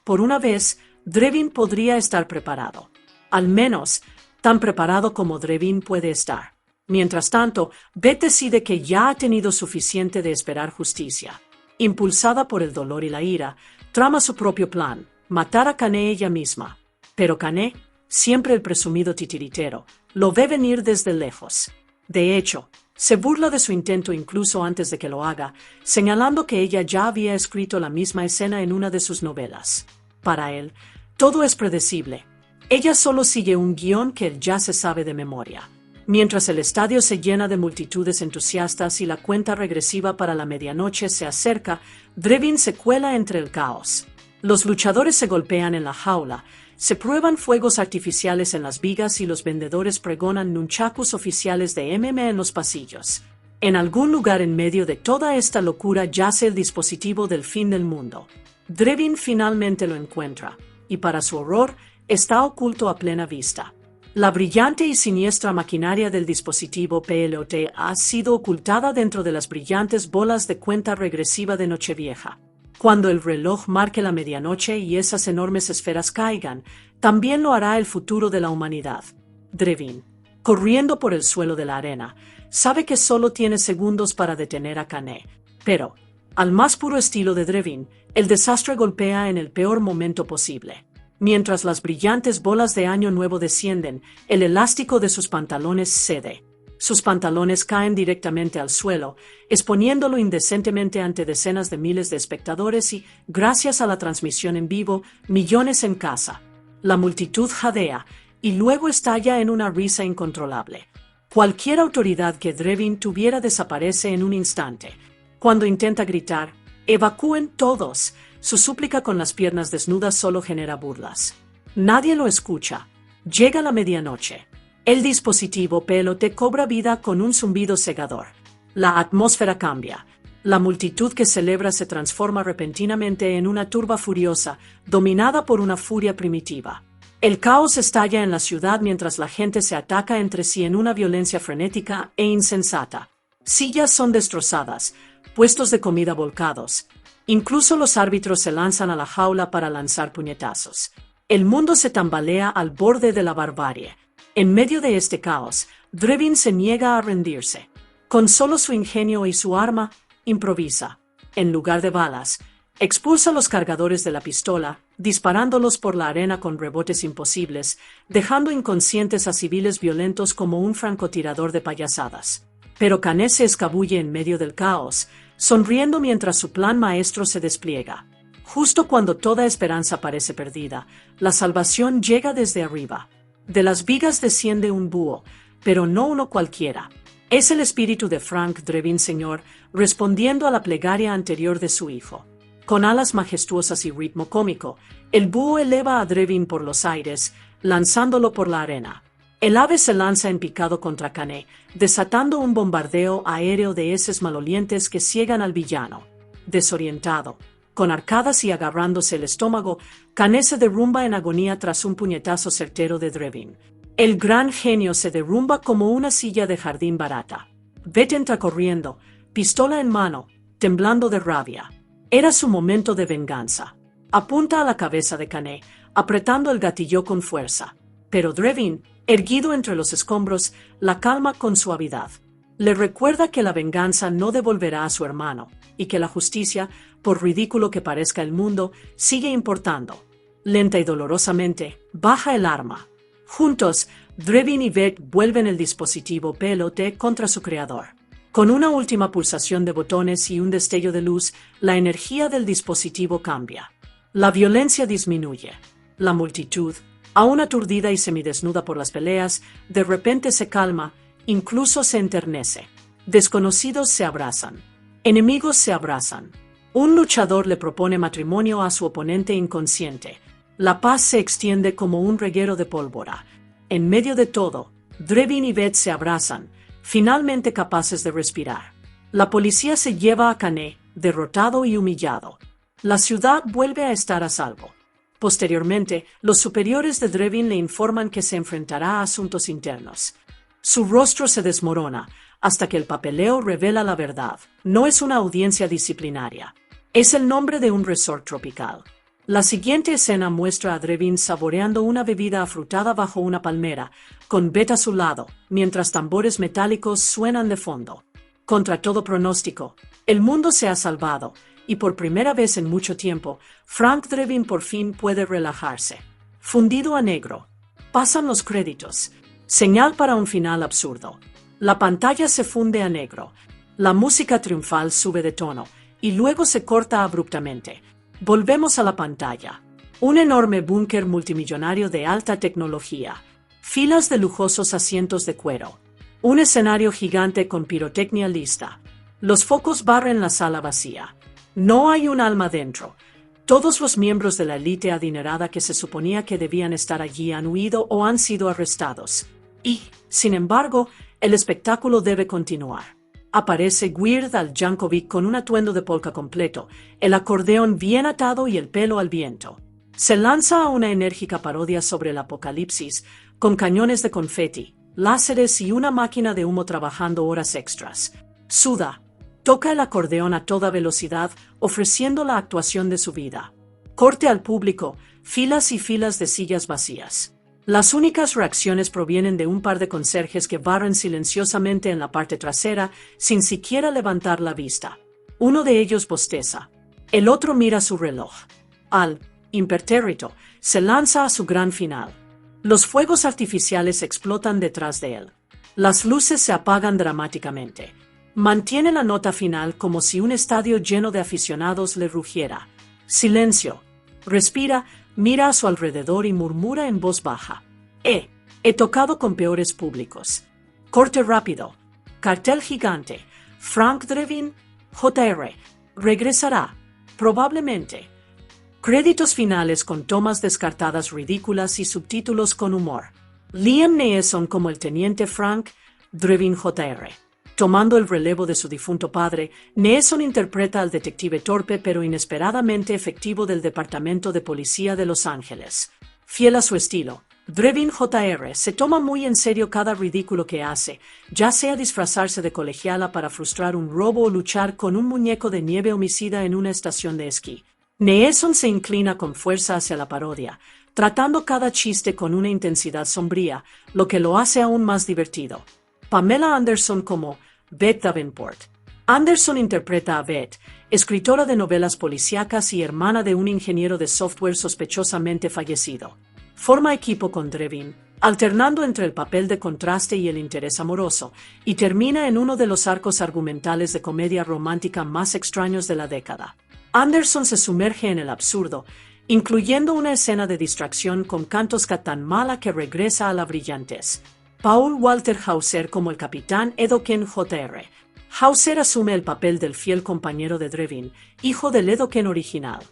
Por una vez, Drevin podría estar preparado. Al menos, tan preparado como Drevin puede estar. Mientras tanto, Veth decide que ya ha tenido suficiente de esperar justicia. Impulsada por el dolor y la ira, trama su propio plan, matar a Cané ella misma. Pero Cané, siempre el presumido titiritero, lo ve venir desde lejos. De hecho, se burla de su intento incluso antes de que lo haga, señalando que ella ya había escrito la misma escena en una de sus novelas. Para él, todo es predecible. Ella solo sigue un guión que él ya se sabe de memoria. Mientras el estadio se llena de multitudes entusiastas y la cuenta regresiva para la medianoche se acerca, Drevin se cuela entre el caos. Los luchadores se golpean en la jaula, se prueban fuegos artificiales en las vigas y los vendedores pregonan nunchakus oficiales de MMA en los pasillos. En algún lugar en medio de toda esta locura yace el dispositivo del fin del mundo. Drevin finalmente lo encuentra, y para su horror, está oculto a plena vista. La brillante y siniestra maquinaria del dispositivo PLOT ha sido ocultada dentro de las brillantes bolas de cuenta regresiva de Nochevieja. Cuando el reloj marque la medianoche y esas enormes esferas caigan, también lo hará el futuro de la humanidad. Drevin, corriendo por el suelo de la arena, sabe que solo tiene segundos para detener a Cané. Pero, al más puro estilo de Drevin, el desastre golpea en el peor momento posible. Mientras las brillantes bolas de Año Nuevo descienden, el elástico de sus pantalones cede. Sus pantalones caen directamente al suelo, exponiéndolo indecentemente ante decenas de miles de espectadores y, gracias a la transmisión en vivo, millones en casa. La multitud jadea, y luego estalla en una risa incontrolable. Cualquier autoridad que Drevin tuviera desaparece en un instante. Cuando intenta gritar, «¡Evacúen todos!», su súplica con las piernas desnudas solo genera burlas. Nadie lo escucha. Llega la medianoche. El dispositivo PLOT cobra vida con un zumbido cegador. La atmósfera cambia. La multitud que celebra se transforma repentinamente en una turba furiosa, dominada por una furia primitiva. El caos estalla en la ciudad mientras la gente se ataca entre sí en una violencia frenética e insensata. Sillas son destrozadas, puestos de comida volcados. Incluso los árbitros se lanzan a la jaula para lanzar puñetazos. El mundo se tambalea al borde de la barbarie. En medio de este caos, Drevin se niega a rendirse. Con solo su ingenio y su arma, improvisa. En lugar de balas, expulsa los cargadores de la pistola, disparándolos por la arena con rebotes imposibles, dejando inconscientes a civiles violentos como un francotirador de payasadas. Pero Cané se escabulle en medio del caos, sonriendo mientras su plan maestro se despliega. Justo cuando toda esperanza parece perdida, la salvación llega desde arriba. De las vigas desciende un búho, pero no uno cualquiera. Es el espíritu de Frank Drevin Sr., respondiendo a la plegaria anterior de su hijo. Con alas majestuosas y ritmo cómico, el búho eleva a Drevin por los aires, lanzándolo por la arena. El ave se lanza en picado contra Cané, desatando un bombardeo aéreo de heces malolientes que ciegan al villano. Desorientado, Con arcadas y agarrándose el estómago, Canet se derrumba en agonía tras un puñetazo certero de Drevin. El gran genio se derrumba como una silla de jardín barata. Beth entra corriendo, pistola en mano, temblando de rabia. Era su momento de venganza. Apunta a la cabeza de Canet, apretando el gatillo con fuerza. Pero Drevin, erguido entre los escombros, la calma con suavidad. Le recuerda que la venganza no devolverá a su hermano, y que la justicia, por ridículo que parezca el mundo, sigue importando. Lenta y dolorosamente, baja el arma. Juntos, Drevin y Beth vuelven el dispositivo PLT contra su creador. Con una última pulsación de botones y un destello de luz, la energía del dispositivo cambia. La violencia disminuye. La multitud, aún aturdida y semidesnuda por las peleas, de repente se calma, incluso se enternece. Desconocidos se abrazan. Enemigos se abrazan. Un luchador le propone matrimonio a su oponente inconsciente. La paz se extiende como un reguero de pólvora. En medio de todo, Drevin y Beth se abrazan, finalmente capaces de respirar. La policía se lleva a Canet, derrotado y humillado. La ciudad vuelve a estar a salvo. Posteriormente, los superiores de Drevin le informan que se enfrentará a asuntos internos. Su rostro se desmorona, hasta que el papeleo revela la verdad. No es una audiencia disciplinaria. Es el nombre de un resort tropical. La siguiente escena muestra a Drevin saboreando una bebida afrutada bajo una palmera, con Beth a su lado, mientras tambores metálicos suenan de fondo. Contra todo pronóstico, el mundo se ha salvado, y por primera vez en mucho tiempo, Frank Drevin por fin puede relajarse. Fundido a negro. Pasan los créditos. Señal para un final absurdo. La pantalla se funde a negro. La música triunfal sube de tono, y luego se corta abruptamente. Volvemos a la pantalla. Un enorme búnker multimillonario de alta tecnología. Filas de lujosos asientos de cuero. Un escenario gigante con pirotecnia lista. Los focos barren la sala vacía. No hay un alma dentro. Todos los miembros de la élite adinerada que se suponía que debían estar allí han huido o han sido arrestados. Y, sin embargo, el espectáculo debe continuar. Aparece Weird Al Yankovic con un atuendo de polka completo, el acordeón bien atado y el pelo al viento. Se lanza a una enérgica parodia sobre el apocalipsis, con cañones de confeti, láseres y una máquina de humo trabajando horas extras. Suda. Toca el acordeón a toda velocidad, ofreciendo la actuación de su vida. Corte al público, filas y filas de sillas vacías. Las únicas reacciones provienen de un par de conserjes que barren silenciosamente en la parte trasera, sin siquiera levantar la vista. Uno de ellos bosteza. El otro mira su reloj. Al impertérrito se lanza a su gran final. Los fuegos artificiales explotan detrás de él. Las luces se apagan dramáticamente. Mantiene la nota final como si un estadio lleno de aficionados le rugiera. Silencio. Respira, mira a su alrededor y murmura en voz baja. He tocado con peores públicos. Corte rápido. Cartel gigante. Frank Drevin, Jr. Regresará. Probablemente. Créditos finales con tomas descartadas ridículas y subtítulos con humor. Liam Neeson como el teniente Frank Drevin, Jr. Tomando el relevo de su difunto padre, Neeson interpreta al detective torpe pero inesperadamente efectivo del Departamento de Policía de Los Ángeles. Fiel a su estilo, Drevin Jr. se toma muy en serio cada ridículo que hace, ya sea disfrazarse de colegiala para frustrar un robo o luchar con un muñeco de nieve homicida en una estación de esquí. Neeson se inclina con fuerza hacia la parodia, tratando cada chiste con una intensidad sombría, lo que lo hace aún más divertido. Pamela Anderson como Beth Davenport. Anderson interpreta a Beth, escritora de novelas policíacas y hermana de un ingeniero de software sospechosamente fallecido. Forma equipo con Drevin, alternando entre el papel de contraste y el interés amoroso, y termina en uno de los arcos argumentales de comedia romántica más extraños de la década. Anderson se sumerge en el absurdo, incluyendo una escena de distracción con Kantoska tan mala que regresa a la brillantez. Paul Walter Hauser como el capitán Edoken Jr. Hauser asume el papel del fiel compañero de Drevin, hijo del Edoken original.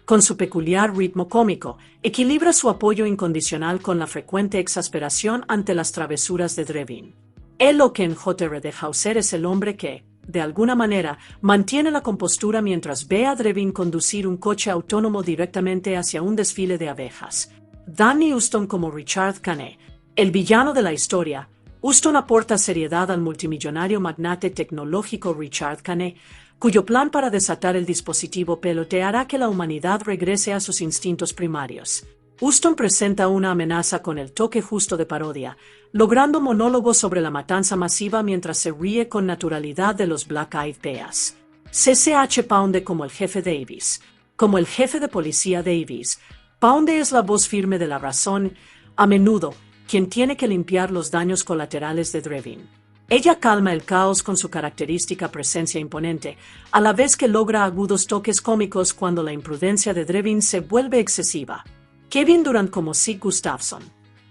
Con su peculiar ritmo cómico, equilibra su apoyo incondicional con la frecuente exasperación ante las travesuras de Drevin. Edoken Jr. de Hauser es el hombre que, de alguna manera, mantiene la compostura mientras ve a Drevin conducir un coche autónomo directamente hacia un desfile de abejas. Danny Huston como Richard Kane, el villano de la historia. Huston aporta seriedad al multimillonario magnate tecnológico Richard Kane, cuyo plan para desatar el dispositivo Pelote hará que la humanidad regrese a sus instintos primarios. Huston presenta una amenaza con el toque justo de parodia, logrando monólogos sobre la matanza masiva mientras se ríe con naturalidad de los Black Eyed Peas. CCH Pounde como el jefe Davis. Como el jefe de policía Davis, Pounde es la voz firme de la razón, a menudo, quien tiene que limpiar los daños colaterales de Drevin. Ella calma el caos con su característica presencia imponente, a la vez que logra agudos toques cómicos cuando la imprudencia de Drevin se vuelve excesiva. Kevin Durant como Sig Gustafson.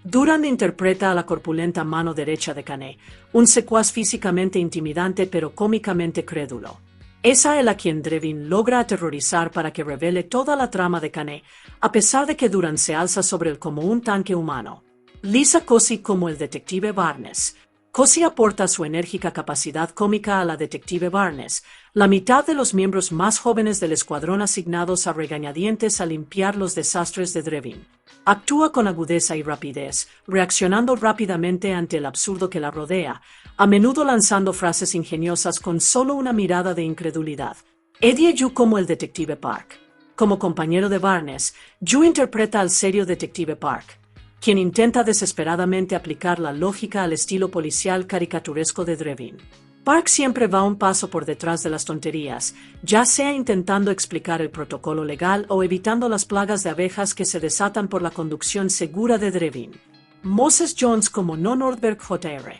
Durant interpreta a la corpulenta mano derecha de Kane, un secuaz físicamente intimidante pero cómicamente crédulo. Es a él a quien Drevin logra aterrorizar para que revele toda la trama de Kane, a pesar de que Durant se alza sobre él como un tanque humano. Lisa Cosi como el detective Barnes. Cosi aporta su enérgica capacidad cómica a la detective Barnes, la mitad de los miembros más jóvenes del escuadrón asignados a regañadientes a limpiar los desastres de Drevin. Actúa con agudeza y rapidez, reaccionando rápidamente ante el absurdo que la rodea, a menudo lanzando frases ingeniosas con solo una mirada de incredulidad. Eddie Yu como el detective Park. Como compañero de Barnes, Yu interpreta al serio detective Park, quien intenta desesperadamente aplicar la lógica al estilo policial caricaturesco de Drevin. Park siempre va un paso por detrás de las tonterías, ya sea intentando explicar el protocolo legal o evitando las plagas de abejas que se desatan por la conducción segura de Drevin. Moses Jones como No Nordberg Jr.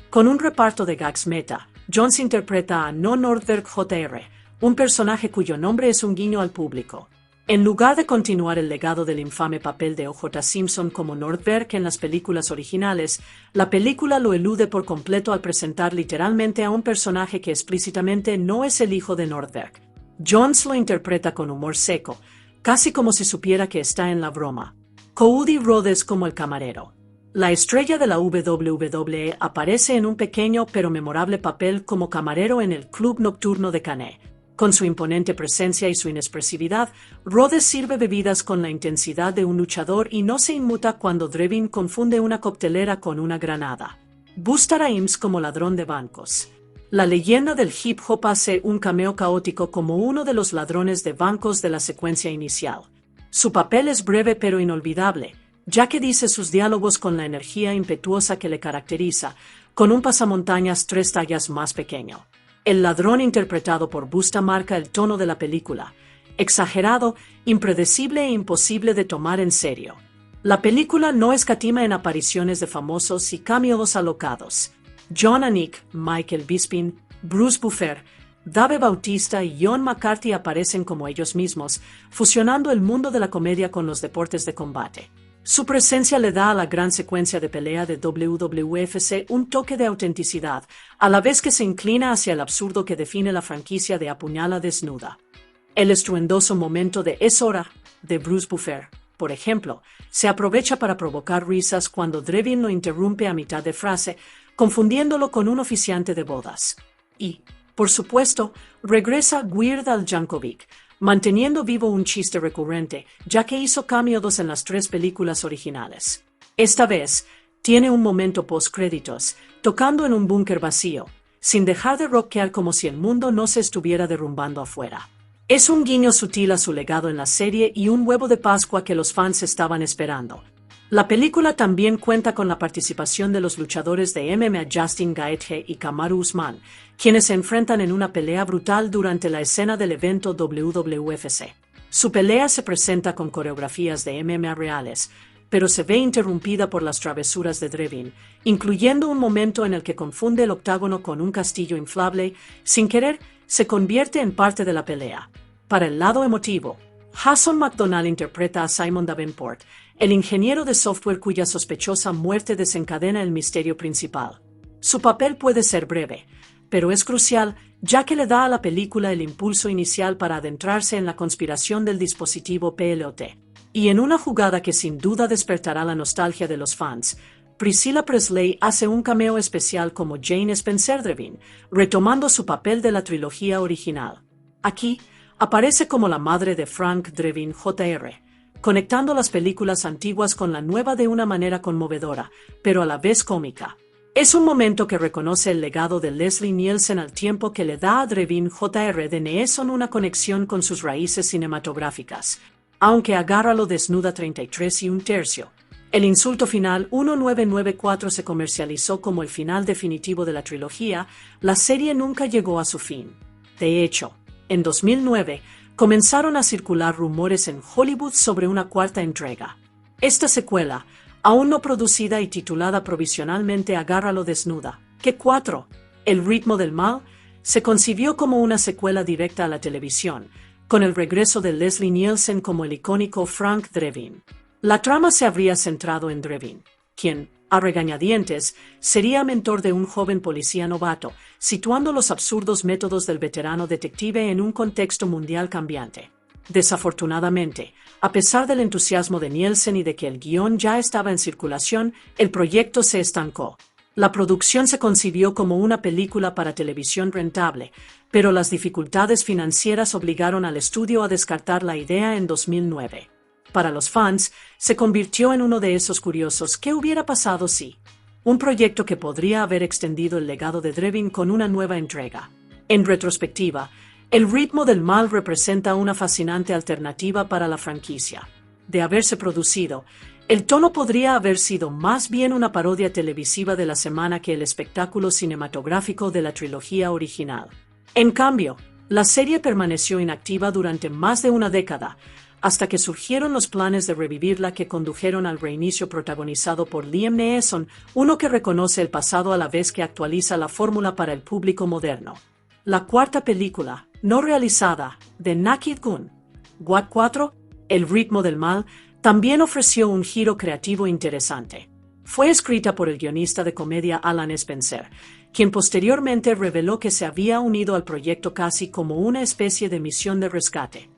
Con un reparto de gags meta, Jones interpreta a No Nordberg Jr., un personaje cuyo nombre es un guiño al público. En lugar de continuar el legado del infame papel de O.J. Simpson como Nordberg en las películas originales, la película lo elude por completo al presentar literalmente a un personaje que explícitamente no es el hijo de Nordberg. Jones lo interpreta con humor seco, casi como si supiera que está en la broma. Cody Rhodes como el camarero. La estrella de la WWE aparece en un pequeño pero memorable papel como camarero en el Club Nocturno de Kane. Con su imponente presencia y su inexpresividad, Rhodes sirve bebidas con la intensidad de un luchador y no se inmuta cuando Drevin confunde una coctelera con una granada. Busta Rhymes como ladrón de bancos. La leyenda del hip hop hace un cameo caótico como uno de los ladrones de bancos de la secuencia inicial. Su papel es breve pero inolvidable, ya que dice sus diálogos con la energía impetuosa que le caracteriza, con un pasamontañas 3 tallas más pequeño. El ladrón interpretado por Busta marca el tono de la película, exagerado, impredecible e imposible de tomar en serio. La película no escatima en apariciones de famosos y cameos alocados. John Anik, Michael Bisping, Bruce Buffer, Dave Bautista y John McCarthy aparecen como ellos mismos, fusionando el mundo de la comedia con los deportes de combate. Su presencia le da a la gran secuencia de pelea de WWFC un toque de autenticidad, a la vez que se inclina hacia el absurdo que define la franquicia de Apuñala Desnuda. El estruendoso momento de "Es hora" de Bruce Buffer, por ejemplo, se aprovecha para provocar risas cuando Drevin lo interrumpe a mitad de frase, confundiéndolo con un oficiante de bodas. Y, por supuesto, regresa Weird Al Yankovic, manteniendo vivo un chiste recurrente, ya que hizo cameos en las 3 películas originales. Esta vez, tiene un momento post-créditos, tocando en un búnker vacío, sin dejar de rockear como si el mundo no se estuviera derrumbando afuera. Es un guiño sutil a su legado en la serie y un huevo de Pascua que los fans estaban esperando. La película también cuenta con la participación de los luchadores de MMA Justin Gaethje y Kamaru Usman, quienes se enfrentan en una pelea brutal durante la escena del evento WWFC. Su pelea se presenta con coreografías de MMA reales, pero se ve interrumpida por las travesuras de Drevin, incluyendo un momento en el que confunde el octágono con un castillo inflable, sin querer, se convierte en parte de la pelea. Para el lado emotivo, Jason McDonald interpreta a Simon Davenport, el ingeniero de software cuya sospechosa muerte desencadena el misterio principal. Su papel puede ser breve, pero es crucial ya que le da a la película el impulso inicial para adentrarse en la conspiración del dispositivo PLOT. Y en una jugada que sin duda despertará la nostalgia de los fans, Priscilla Presley hace un cameo especial como Jane Spencer Drevin, retomando su papel de la trilogía original. Aquí, aparece como la madre de Frank Drebin Jr., conectando las películas antiguas con la nueva de una manera conmovedora, pero a la vez cómica. Es un momento que reconoce el legado de Leslie Nielsen al tiempo que le da a Drebin Jr. de Neeson una conexión con sus raíces cinematográficas, aunque Agárralo desnuda 33 y un tercio. El insulto final 1994 se comercializó como el final definitivo de la trilogía. La serie nunca llegó a su fin. De hecho, en 2009, comenzaron a circular rumores en Hollywood sobre una cuarta entrega. Esta secuela, aún no producida y titulada provisionalmente Agárralo desnuda, que 4, El ritmo del mal, se concibió como una secuela directa a la televisión, con el regreso de Leslie Nielsen como el icónico Frank Drebin. La trama se habría centrado en Drebin, quien, a regañadientes, sería mentor de un joven policía novato, situando los absurdos métodos del veterano detective en un contexto mundial cambiante. Desafortunadamente, a pesar del entusiasmo de Nielsen y de que el guión ya estaba en circulación, el proyecto se estancó. La producción se concibió como una película para televisión rentable, pero las dificultades financieras obligaron al estudio a descartar la idea en 2009. Para los fans, se convirtió en uno de esos curiosos ¿qué hubiera pasado si? Un proyecto que podría haber extendido el legado de Drebin con una nueva entrega. En retrospectiva, El ritmo del mal representa una fascinante alternativa para la franquicia. De haberse producido, el tono podría haber sido más bien una parodia televisiva de la semana que el espectáculo cinematográfico de la trilogía original. En cambio, la serie permaneció inactiva durante más de una década, hasta que surgieron los planes de revivirla que condujeron al reinicio protagonizado por Liam Neeson, uno que reconoce el pasado a la vez que actualiza la fórmula para el público moderno. La cuarta película, no realizada, de Naked Gun, What 4, El ritmo del mal, también ofreció un giro creativo interesante. Fue escrita por el guionista de comedia Alan Spencer, quien posteriormente reveló que se había unido al proyecto casi como una especie de misión de rescate.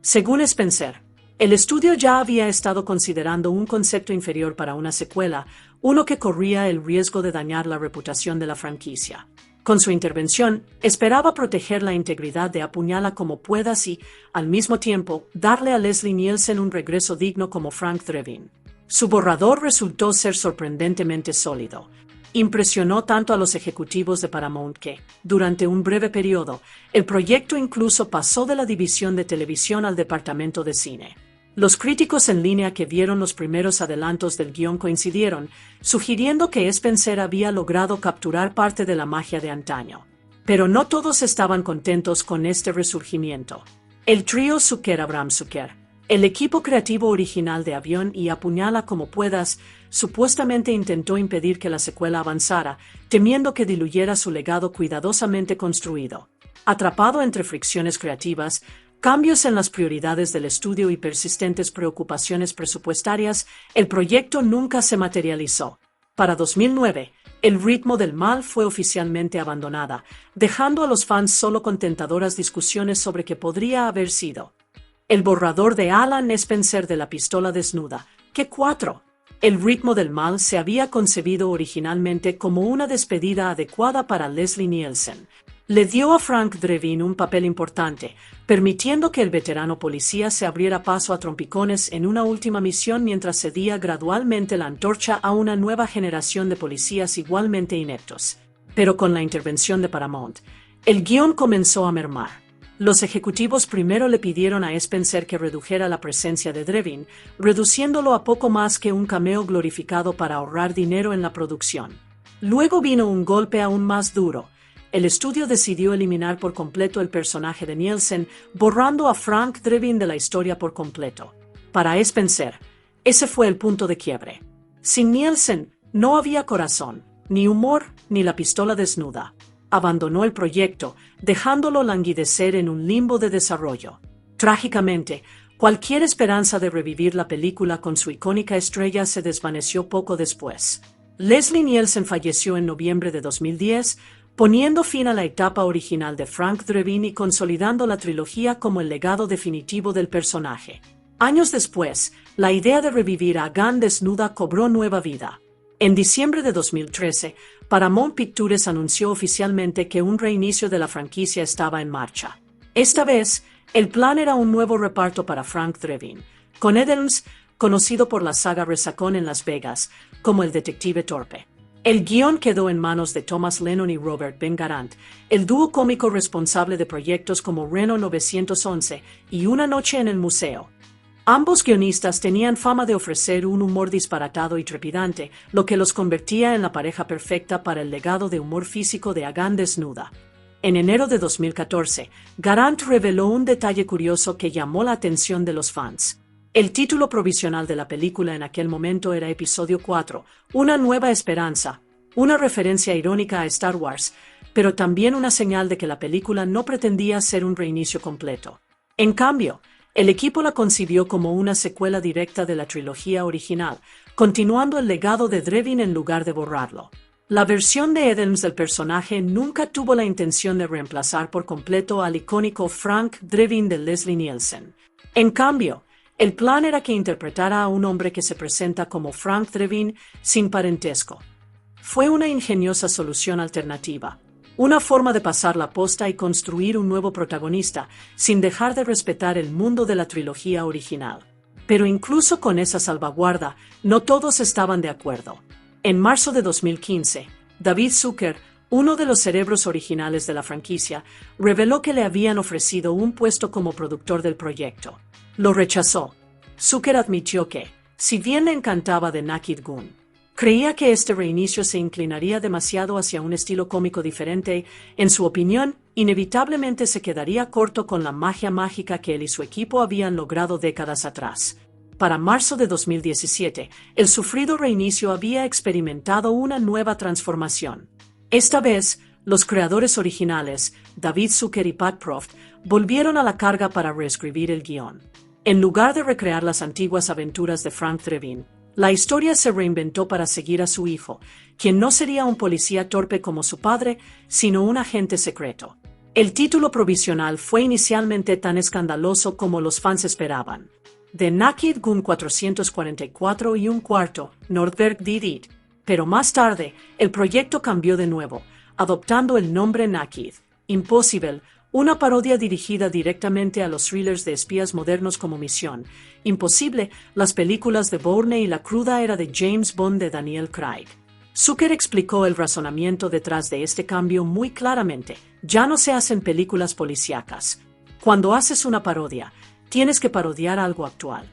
Según Spencer, el estudio ya había estado considerando un concepto inferior para una secuela, uno que corría el riesgo de dañar la reputación de la franquicia. Con su intervención, esperaba proteger la integridad de Apuñala como puedas y, al mismo tiempo, darle a Leslie Nielsen un regreso digno como Frank Drebin. Su borrador resultó ser sorprendentemente sólido. Impresionó tanto a los ejecutivos de Paramount que, durante un breve periodo, el proyecto incluso pasó de la división de televisión al departamento de cine. Los críticos en línea que vieron los primeros adelantos del guión coincidieron, sugiriendo que Spencer había logrado capturar parte de la magia de antaño. Pero no todos estaban contentos con este resurgimiento. El trío Zucker-Abraham Zucker, el equipo creativo original de Avión y Apuñala como puedas, supuestamente intentó impedir que la secuela avanzara, temiendo que diluyera su legado cuidadosamente construido. Atrapado entre fricciones creativas, cambios en las prioridades del estudio y persistentes preocupaciones presupuestarias, el proyecto nunca se materializó. Para 2009, El ritmo del mal fue oficialmente abandonada, dejando a los fans solo con tentadoras discusiones sobre qué podría haber sido. El borrador de Alan Spencer de La pistola desnuda, que 4. El ritmo del mal se había concebido originalmente como una despedida adecuada para Leslie Nielsen. Le dio a Frank Drebin un papel importante, permitiendo que el veterano policía se abriera paso a trompicones en una última misión mientras cedía gradualmente la antorcha a una nueva generación de policías igualmente ineptos. Pero con la intervención de Paramount, el guión comenzó a mermar. Los ejecutivos primero le pidieron a Spencer que redujera la presencia de Drebin, reduciéndolo a poco más que un cameo glorificado para ahorrar dinero en la producción. Luego vino un golpe aún más duro. El estudio decidió eliminar por completo el personaje de Nielsen, borrando a Frank Drebin de la historia por completo. Para Spencer, ese fue el punto de quiebre. Sin Nielsen, no había corazón, ni humor, ni la pistola desnuda. Abandonó el proyecto, dejándolo languidecer en un limbo de desarrollo. Trágicamente, cualquier esperanza de revivir la película con su icónica estrella se desvaneció poco después. Leslie Nielsen falleció en noviembre de 2010, poniendo fin a la etapa original de Frank Drebin y consolidando la trilogía como el legado definitivo del personaje. Años después, la idea de revivir a Gunn desnuda cobró nueva vida. En diciembre de 2013, Paramount Pictures anunció oficialmente que un reinicio de la franquicia estaba en marcha. Esta vez, el plan era un nuevo reparto para Frank Drebin, con Ed Helms, conocido por la saga Resacón en Las Vegas, como el detective torpe. El guión quedó en manos de Thomas Lennon y Robert Ben Garant, el dúo cómico responsable de proyectos como Reno 911 y Una noche en el museo. Ambos guionistas tenían fama de ofrecer un humor disparatado y trepidante, lo que los convertía en la pareja perfecta para el legado de humor físico de Agán Desnuda. En enero de 2014, Garant reveló un detalle curioso que llamó la atención de los fans. El título provisional de la película en aquel momento era Episodio 4, Una nueva esperanza, una referencia irónica a Star Wars, pero también una señal de que la película no pretendía ser un reinicio completo. En cambio, el equipo la concibió como una secuela directa de la trilogía original, continuando el legado de Drebin en lugar de borrarlo. La versión de Ed Helms del personaje nunca tuvo la intención de reemplazar por completo al icónico Frank Drebin de Leslie Nielsen. En cambio, el plan era que interpretara a un hombre que se presenta como Frank Drebin sin parentesco. Fue una ingeniosa solución alternativa, una forma de pasar la posta y construir un nuevo protagonista, sin dejar de respetar el mundo de la trilogía original. Pero incluso con esa salvaguarda, no todos estaban de acuerdo. En marzo de 2015, David Zucker, uno de los cerebros originales de la franquicia, reveló que le habían ofrecido un puesto como productor del proyecto. Lo rechazó. Zucker admitió que, si bien le encantaba The Naked Gun, creía que este reinicio se inclinaría demasiado hacia un estilo cómico diferente. En su opinión, inevitablemente se quedaría corto con la magia mágica que él y su equipo habían logrado décadas atrás. Para marzo de 2017, el sufrido reinicio había experimentado una nueva transformación. Esta vez, los creadores originales, David Zucker y Pat Proft, volvieron a la carga para reescribir el guión. En lugar de recrear las antiguas aventuras de Frank Drebin, la historia se reinventó para seguir a su hijo, quien no sería un policía torpe como su padre, sino un agente secreto. El título provisional fue inicialmente tan escandaloso como los fans esperaban. The Naked Gun 444 y un cuarto, Nordberg did it. Pero más tarde, el proyecto cambió de nuevo, adoptando el nombre Naked Impossible, una parodia dirigida directamente a los thrillers de espías modernos como Misión Imposible, las películas de Bourne y La cruda era de James Bond de Daniel Craig. Zucker explicó el razonamiento detrás de este cambio muy claramente. Ya no se hacen películas policíacas. Cuando haces una parodia, tienes que parodiar algo actual.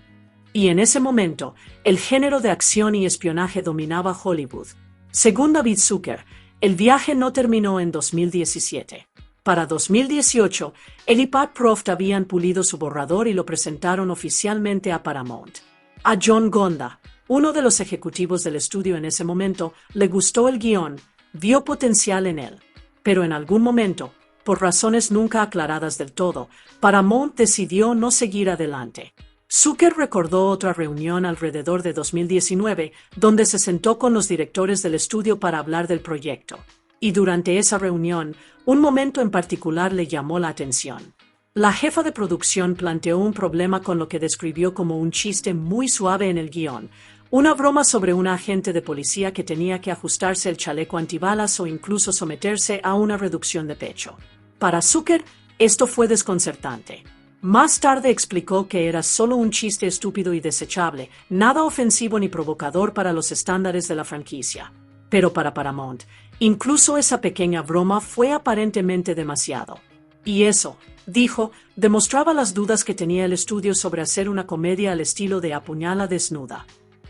Y en ese momento, el género de acción y espionaje dominaba Hollywood. Según David Zucker, el viaje no terminó en 2017. Para 2018, él y Pat Proft habían pulido su borrador y lo presentaron oficialmente a Paramount. A John Gonda, uno de los ejecutivos del estudio en ese momento, le gustó el guión, vio potencial en él. Pero en algún momento, por razones nunca aclaradas del todo, Paramount decidió no seguir adelante. Zucker recordó otra reunión alrededor de 2019, donde se sentó con los directores del estudio para hablar del proyecto. Y durante esa reunión, un momento en particular le llamó la atención. La jefa de producción planteó un problema con lo que describió como un chiste muy suave en el guión, una broma sobre un agente de policía que tenía que ajustarse el chaleco antibalas o incluso someterse a una reducción de pecho. Para Zucker, esto fue desconcertante. Más tarde explicó que era solo un chiste estúpido y desechable, nada ofensivo ni provocador para los estándares de la franquicia. Pero para Paramount, incluso esa pequeña broma fue aparentemente demasiado. Y eso, dijo, demostraba las dudas que tenía el estudio sobre hacer una comedia al estilo de Apuñala Desnuda.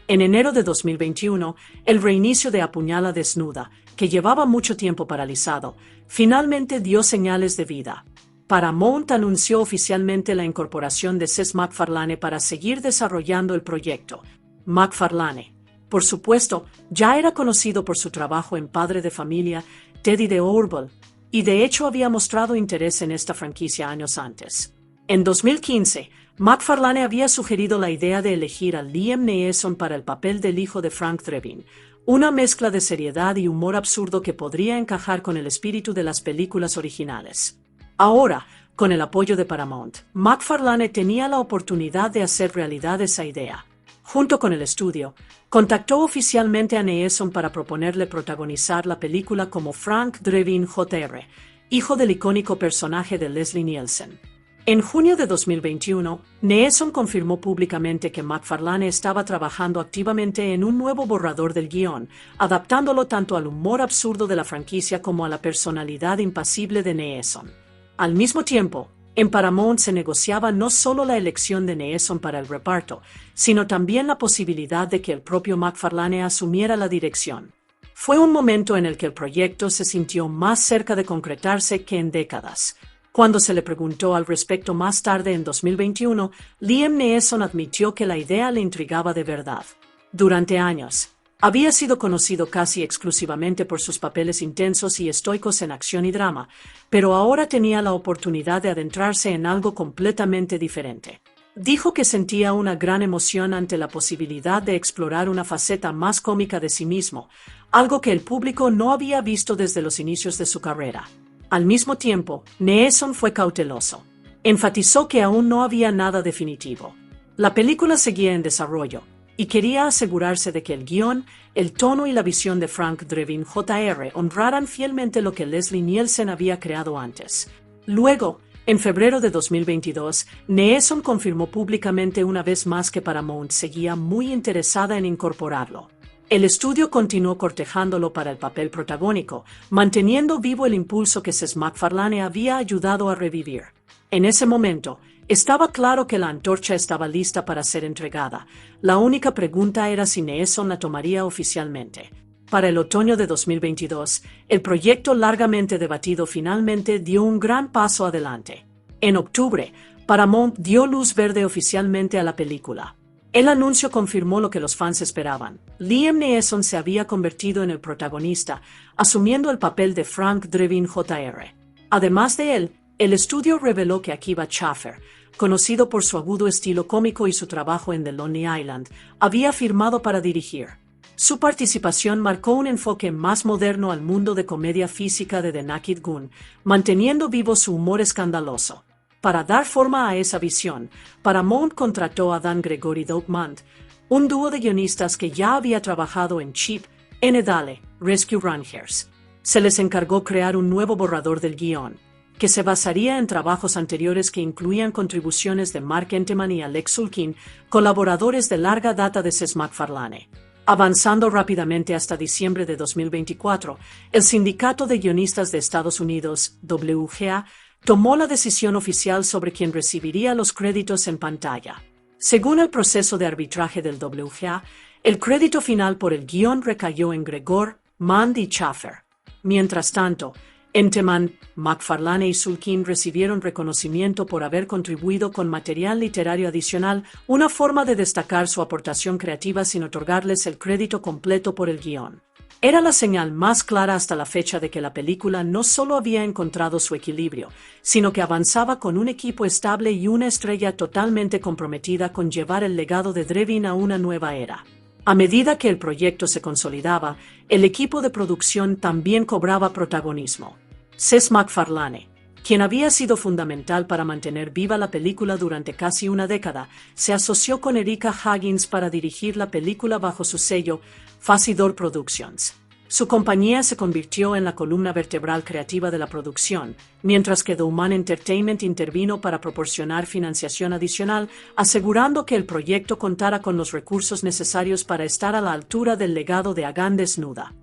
En enero de 2021, el reinicio de Apuñala Desnuda, que llevaba mucho tiempo paralizado, finalmente dio señales de vida. Paramount anunció oficialmente la incorporación de Seth MacFarlane para seguir desarrollando el proyecto. MacFarlane, por supuesto, ya era conocido por su trabajo en Padre de Familia, Teddy the Orville, y de hecho había mostrado interés en esta franquicia años antes. En 2015, MacFarlane había sugerido la idea de elegir a Liam Neeson para el papel del hijo de Frank Drebin, una mezcla de seriedad y humor absurdo que podría encajar con el espíritu de las películas originales. Ahora, con el apoyo de Paramount, MacFarlane tenía la oportunidad de hacer realidad esa idea. junto con el estudio, contactó oficialmente a Neeson para proponerle protagonizar la película como Frank Drebin Jr., hijo del icónico personaje de Leslie Nielsen. En junio de 2021, Neeson confirmó públicamente que McFarlane estaba trabajando activamente en un nuevo borrador del guión, adaptándolo tanto al humor absurdo de la franquicia como a la personalidad impasible de Neeson. Al mismo tiempo, en Paramount se negociaba no solo la elección de Neeson para el reparto, sino también la posibilidad de que el propio McFarlane asumiera la dirección. Fue un momento en el que el proyecto se sintió más cerca de concretarse que en décadas. Cuando se le preguntó al respecto más tarde en 2021, Liam Neeson admitió que la idea le intrigaba de verdad. Durante años, había sido conocido casi exclusivamente por sus papeles intensos y estoicos en acción y drama, pero ahora tenía la oportunidad de adentrarse en algo completamente diferente. Dijo que sentía una gran emoción ante la posibilidad de explorar una faceta más cómica de sí mismo, algo que el público no había visto desde los inicios de su carrera. Al mismo tiempo, Neeson fue cauteloso. Enfatizó que aún no había nada definitivo. La película seguía en desarrollo, y quería asegurarse de que el guión, el tono y la visión de Frank Drebin Jr. honraran fielmente lo que Leslie Nielsen había creado antes. Luego, en febrero de 2022, Neeson confirmó públicamente una vez más que Paramount seguía muy interesada en incorporarlo. El estudio continuó cortejándolo para el papel protagónico, manteniendo vivo el impulso que Seth MacFarlane había ayudado a revivir. En ese momento, estaba claro que la antorcha estaba lista para ser entregada. La única pregunta era si Neeson la tomaría oficialmente. Para el otoño de 2022, el proyecto largamente debatido finalmente dio un gran paso adelante. En octubre, Paramount dio luz verde oficialmente a la película. El anuncio confirmó lo que los fans esperaban. Liam Neeson se había convertido en el protagonista, asumiendo el papel de Frank Drebin Jr. Además de él, el estudio reveló que Akiva Schaffer, conocido por su agudo estilo cómico y su trabajo en The Lonely Island, había firmado para dirigir. Su participación marcó un enfoque más moderno al mundo de comedia física de The Naked Gun, manteniendo vivo su humor escandaloso. Para dar forma a esa visión, Paramount contrató a Dan Gregory Dougmont, un dúo de guionistas que ya había trabajado en Chip, N-Dale, Rescue Rangers. Se les encargó crear un nuevo borrador del guión, que se basaría en trabajos anteriores que incluían contribuciones de Mark Enteman y Alex Sulkin, colaboradores de larga data de Seth MacFarlane. Avanzando rápidamente hasta diciembre de 2024, el Sindicato de Guionistas de Estados Unidos, WGA, tomó la decisión oficial sobre quién recibiría los créditos en pantalla. Según el proceso de arbitraje del WGA, el crédito final por el guión recayó en Gregor, Mand y Schaffer. Mientras tanto, Enteman, MacFarlane y Sulkin recibieron reconocimiento por haber contribuido con material literario adicional, una forma de destacar su aportación creativa sin otorgarles el crédito completo por el guión. Era la señal más clara hasta la fecha de que la película no solo había encontrado su equilibrio, sino que avanzaba con un equipo estable y una estrella totalmente comprometida con llevar el legado de Drebin a una nueva era. A medida que el proyecto se consolidaba, el equipo de producción también cobraba protagonismo. Seth MacFarlane, quien había sido fundamental para mantener viva la película durante casi una década, se asoció con Erika Huggins para dirigir la película bajo su sello Facidor Productions. Su compañía se convirtió en la columna vertebral creativa de la producción, mientras que The Human Entertainment intervino para proporcionar financiación adicional, asegurando que el proyecto contara con los recursos necesarios para estar a la altura del legado de Agan Desnuda.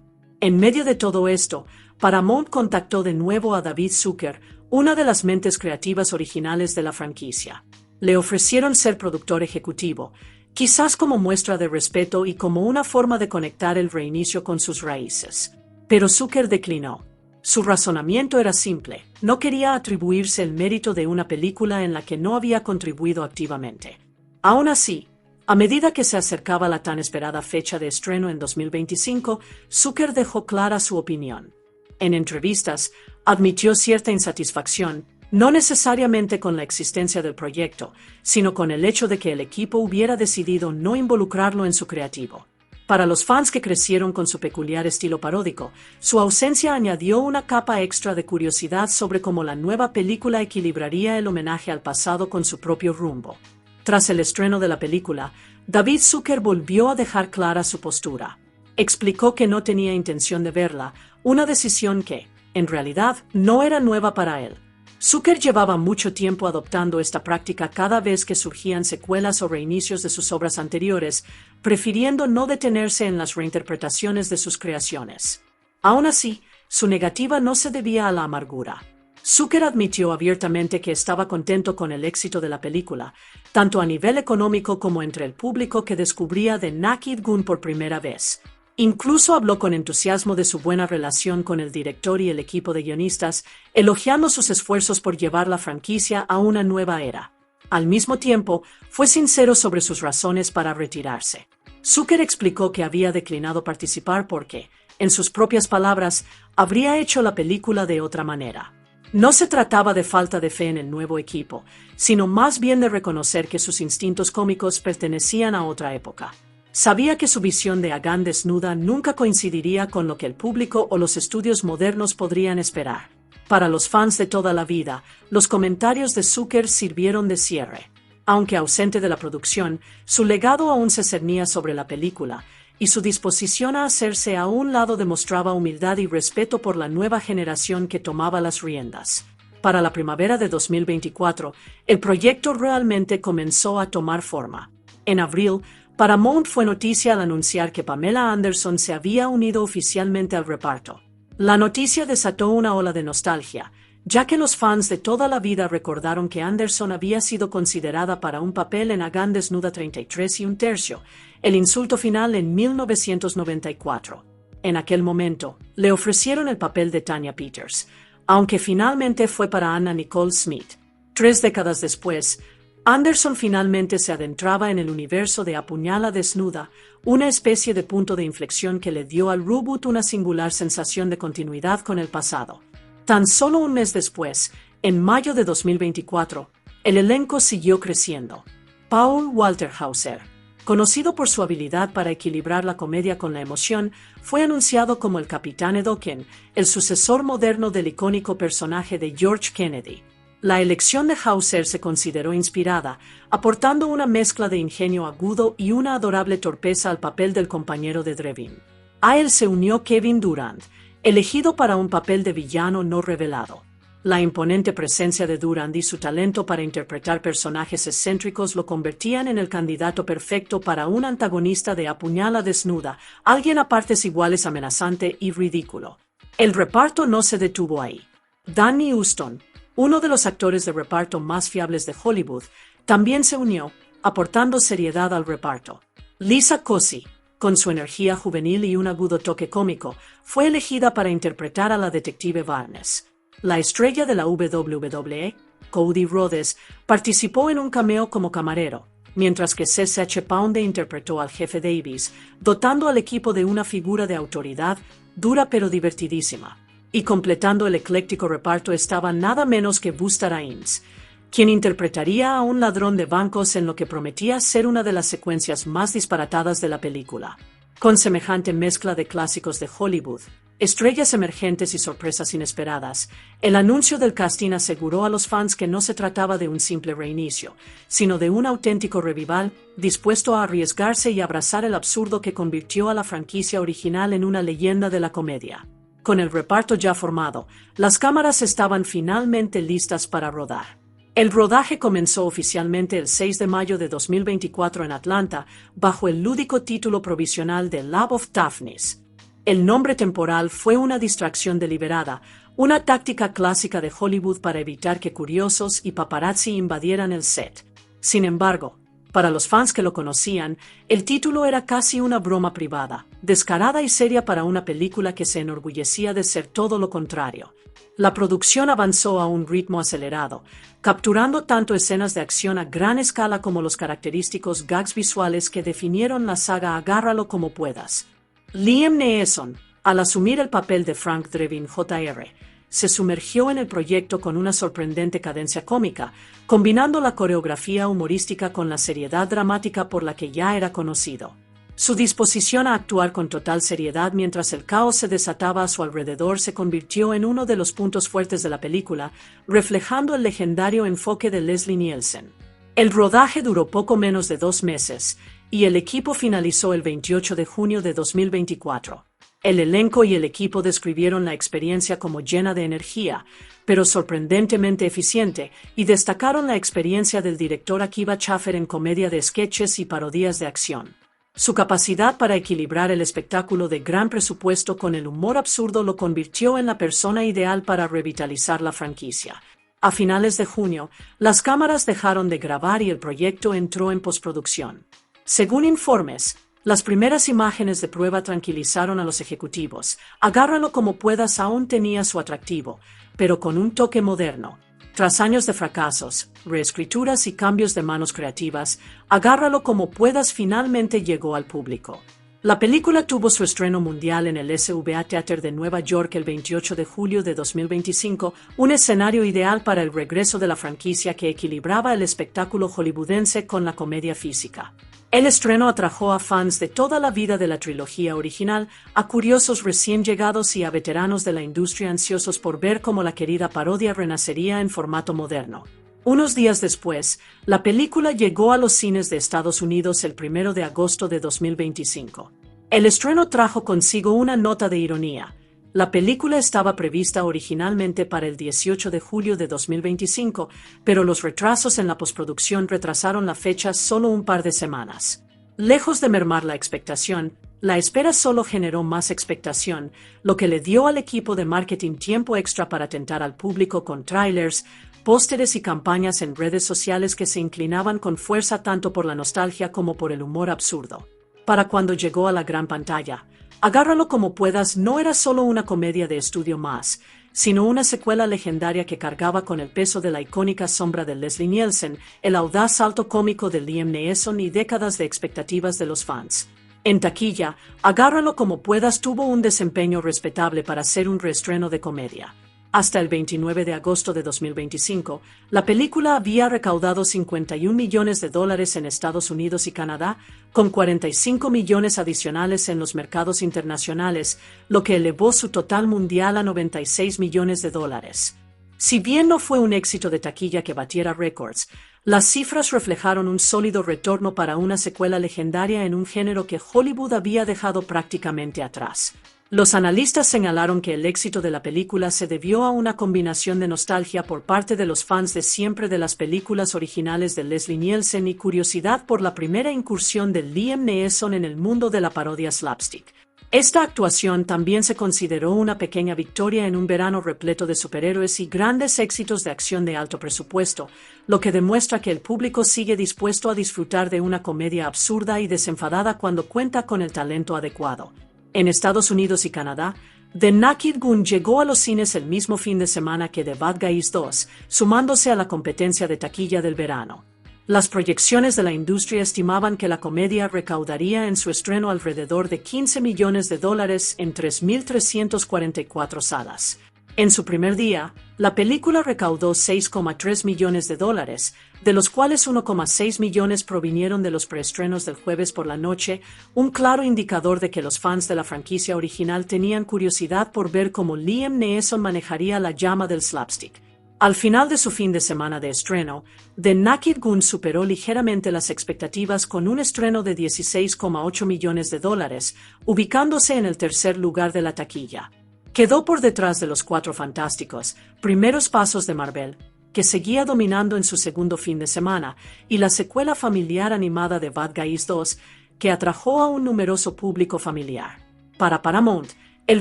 En medio de todo esto, Paramount contactó de nuevo a David Zucker, una de las mentes creativas originales de la franquicia. Le ofrecieron ser productor ejecutivo, quizás como muestra de respeto y como una forma de conectar el reinicio con sus raíces. Pero Zucker declinó. Su razonamiento era simple: no quería atribuirse el mérito de una película en la que no había contribuido activamente. Aún así, a medida que se acercaba la tan esperada fecha de estreno en 2025, Zucker dejó clara su opinión. En entrevistas, admitió cierta insatisfacción, no necesariamente con la existencia del proyecto, sino con el hecho de que el equipo hubiera decidido no involucrarlo en su creativo. Para los fans que crecieron con su peculiar estilo paródico, su ausencia añadió una capa extra de curiosidad sobre cómo la nueva película equilibraría el homenaje al pasado con su propio rumbo. Tras el estreno de la película, David Zucker volvió a dejar clara su postura. Explicó que no tenía intención de verla, una decisión que, en realidad, no era nueva para él. Zucker llevaba mucho tiempo adoptando esta práctica cada vez que surgían secuelas o reinicios de sus obras anteriores, prefiriendo no detenerse en las reinterpretaciones de sus creaciones. Aún así, su negativa no se debía a la amargura. Zucker admitió abiertamente que estaba contento con el éxito de la película, tanto a nivel económico como entre el público que descubría The Naked Gun por primera vez. Incluso habló con entusiasmo de su buena relación con el director y el equipo de guionistas, elogiando sus esfuerzos por llevar la franquicia a una nueva era. Al mismo tiempo, fue sincero sobre sus razones para retirarse. Zucker explicó que había declinado participar porque, en sus propias palabras, habría hecho la película de otra manera. No se trataba de falta de fe en el nuevo equipo, sino más bien de reconocer que sus instintos cómicos pertenecían a otra época. Sabía que su visión de Agan desnuda nunca coincidiría con lo que el público o los estudios modernos podrían esperar. Para los fans de toda la vida, los comentarios de Zucker sirvieron de cierre. Aunque ausente de la producción, su legado aún se cernía sobre la película, y su disposición a hacerse a un lado demostraba humildad y respeto por la nueva generación que tomaba las riendas. Para la primavera de 2024, el proyecto realmente comenzó a tomar forma. En abril, Paramount fue noticia al anunciar que Pamela Anderson se había unido oficialmente al reparto. La noticia desató una ola de nostalgia, ya que los fans de toda la vida recordaron que Anderson había sido considerada para un papel en Agan desnuda 33 1/3, el insulto final en 1994. En aquel momento, le ofrecieron el papel de Tanya Peters, aunque finalmente fue para Anna Nicole Smith. 3 décadas después, Anderson finalmente se adentraba en el universo de Apuñala desnuda, una especie de punto de inflexión que le dio al reboot una singular sensación de continuidad con el pasado. Tan solo un mes después, en mayo de 2024, el elenco siguió creciendo. Paul Walter Hauser, conocido por su habilidad para equilibrar la comedia con la emoción, fue anunciado como el Capitán Edoken, el sucesor moderno del icónico personaje de George Kennedy. La elección de Hauser se consideró inspirada, aportando una mezcla de ingenio agudo y una adorable torpeza al papel del compañero de Drevin. A él se unió Kevin Durant, elegido para un papel de villano no revelado. La imponente presencia de Durant y su talento para interpretar personajes excéntricos lo convertían en el candidato perfecto para un antagonista de Apuñala desnuda, alguien a partes iguales amenazante y ridículo. El reparto no se detuvo ahí. Danny Huston, uno de los actores de reparto más fiables de Hollywood, también se unió, aportando seriedad al reparto. Lisa Kosey, con su energía juvenil y un agudo toque cómico, fue elegida para interpretar a la detective Barnes. La estrella de la WWE, Cody Rhodes, participó en un cameo como camarero, mientras que C.H. Pounde interpretó al jefe Davis, dotando al equipo de una figura de autoridad dura pero divertidísima. Y completando el ecléctico reparto estaba nada menos que Busta Rhymes, quien interpretaría a un ladrón de bancos en lo que prometía ser una de las secuencias más disparatadas de la película. Con semejante mezcla de clásicos de Hollywood, estrellas emergentes y sorpresas inesperadas, el anuncio del casting aseguró a los fans que no se trataba de un simple reinicio, sino de un auténtico revival, dispuesto a arriesgarse y abrazar el absurdo que convirtió a la franquicia original en una leyenda de la comedia. Con el reparto ya formado, las cámaras estaban finalmente listas para rodar. El rodaje comenzó oficialmente el 6 de mayo de 2024 en Atlanta, bajo el lúdico título provisional de Lab of Daphnis. El nombre temporal fue una distracción deliberada, una táctica clásica de Hollywood para evitar que curiosos y paparazzi invadieran el set. Sin embargo, para los fans que lo conocían, el título era casi una broma privada, descarada y seria para una película que se enorgullecía de ser todo lo contrario. La producción avanzó a un ritmo acelerado, capturando tanto escenas de acción a gran escala como los característicos gags visuales que definieron la saga Agárralo como puedas. Liam Neeson, al asumir el papel de Frank Drebin Jr., se sumergió en el proyecto con una sorprendente cadencia cómica, combinando la coreografía humorística con la seriedad dramática por la que ya era conocido. Su disposición a actuar con total seriedad mientras el caos se desataba a su alrededor se convirtió en uno de los puntos fuertes de la película, reflejando el legendario enfoque de Leslie Nielsen. El rodaje duró poco menos de 2 meses, y el equipo finalizó el 28 de junio de 2024. El elenco y el equipo describieron la experiencia como llena de energía, pero sorprendentemente eficiente, y destacaron la experiencia del director Akiva Schaffer en comedia de sketches y parodias de acción. Su capacidad para equilibrar el espectáculo de gran presupuesto con el humor absurdo lo convirtió en la persona ideal para revitalizar la franquicia. A finales de junio, las cámaras dejaron de grabar y el proyecto entró en postproducción. Según informes, las primeras imágenes de prueba tranquilizaron a los ejecutivos. Agárralo como puedas aún tenía su atractivo, pero con un toque moderno. Tras años de fracasos, reescrituras y cambios de manos creativas, Agárralo como puedas finalmente llegó al público. La película tuvo su estreno mundial en el SVA Theater de Nueva York el 28 de julio de 2025, un escenario ideal para el regreso de la franquicia que equilibraba el espectáculo hollywoodense con la comedia física. El estreno atrajo a fans de toda la vida de la trilogía original, a curiosos recién llegados y a veteranos de la industria ansiosos por ver cómo la querida parodia renacería en formato moderno. Unos días después, la película llegó a los cines de Estados Unidos el 1 de agosto de 2025. El estreno trajo consigo una nota de ironía. La película estaba prevista originalmente para el 18 de julio de 2025, pero los retrasos en la postproducción retrasaron la fecha solo un par de semanas. Lejos de mermar la expectación, la espera solo generó más expectación, lo que le dio al equipo de marketing tiempo extra para tentar al público con trailers, pósteres y campañas en redes sociales que se inclinaban con fuerza tanto por la nostalgia como por el humor absurdo. Para cuando llegó a la gran pantalla, Agárralo como puedas no era solo una comedia de estudio más, sino una secuela legendaria que cargaba con el peso de la icónica sombra de Leslie Nielsen, el audaz salto cómico de Liam Neeson y décadas de expectativas de los fans. En taquilla, Agárralo como puedas tuvo un desempeño respetable para ser un reestreno de comedia. Hasta el 29 de agosto de 2025, la película había recaudado $51 millones en Estados Unidos y Canadá, con 45 millones adicionales en los mercados internacionales, lo que elevó su total mundial a $96 millones. Si bien no fue un éxito de taquilla que batiera récords, las cifras reflejaron un sólido retorno para una secuela legendaria en un género que Hollywood había dejado prácticamente atrás. Los analistas señalaron que el éxito de la película se debió a una combinación de nostalgia por parte de los fans de siempre de las películas originales de Leslie Nielsen y curiosidad por la primera incursión de Liam Neeson en el mundo de la parodia slapstick. Esta actuación también se consideró una pequeña victoria en un verano repleto de superhéroes y grandes éxitos de acción de alto presupuesto, lo que demuestra que el público sigue dispuesto a disfrutar de una comedia absurda y desenfadada cuando cuenta con el talento adecuado. En Estados Unidos y Canadá, The Naked Gun llegó a los cines el mismo fin de semana que The Bad Guys 2, sumándose a la competencia de taquilla del verano. Las proyecciones de la industria estimaban que la comedia recaudaría en su estreno alrededor de $15 millones en 3.344 salas. En su primer día, la película recaudó $6,3 millones, de los cuales 1,6 millones provinieron de los preestrenos del jueves por la noche, un claro indicador de que los fans de la franquicia original tenían curiosidad por ver cómo Liam Neeson manejaría la llama del slapstick. Al final de su fin de semana de estreno, The Naked Gun superó ligeramente las expectativas con un estreno de $16,8 millones, ubicándose en el tercer lugar de la taquilla. Quedó por detrás de Los Cuatro Fantásticos, Primeros Pasos de Marvel, que seguía dominando en su segundo fin de semana, y la secuela familiar animada de Bad Guys 2, que atrajo a un numeroso público familiar. Para Paramount, el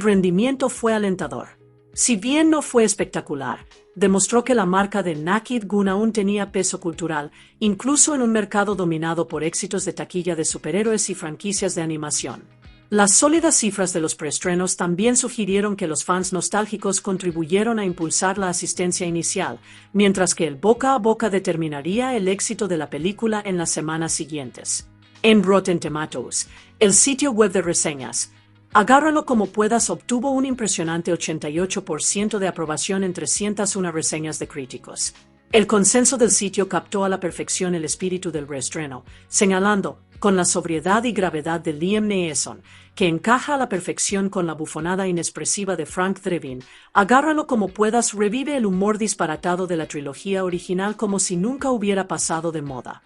rendimiento fue alentador. Si bien no fue espectacular, demostró que la marca de Naked Gun aún tenía peso cultural, incluso en un mercado dominado por éxitos de taquilla de superhéroes y franquicias de animación. Las sólidas cifras de los preestrenos también sugirieron que los fans nostálgicos contribuyeron a impulsar la asistencia inicial, mientras que el boca a boca determinaría el éxito de la película en las semanas siguientes. En Rotten Tomatoes, el sitio web de reseñas, Agárralo como puedas obtuvo un impresionante 88% de aprobación en 301 reseñas de críticos. El consenso del sitio captó a la perfección el espíritu del reestreno, señalando, con la sobriedad y gravedad de Liam Neeson, que encaja a la perfección con la bufonada inexpresiva de Frank Drebin, Agárralo como puedas revive el humor disparatado de la trilogía original como si nunca hubiera pasado de moda.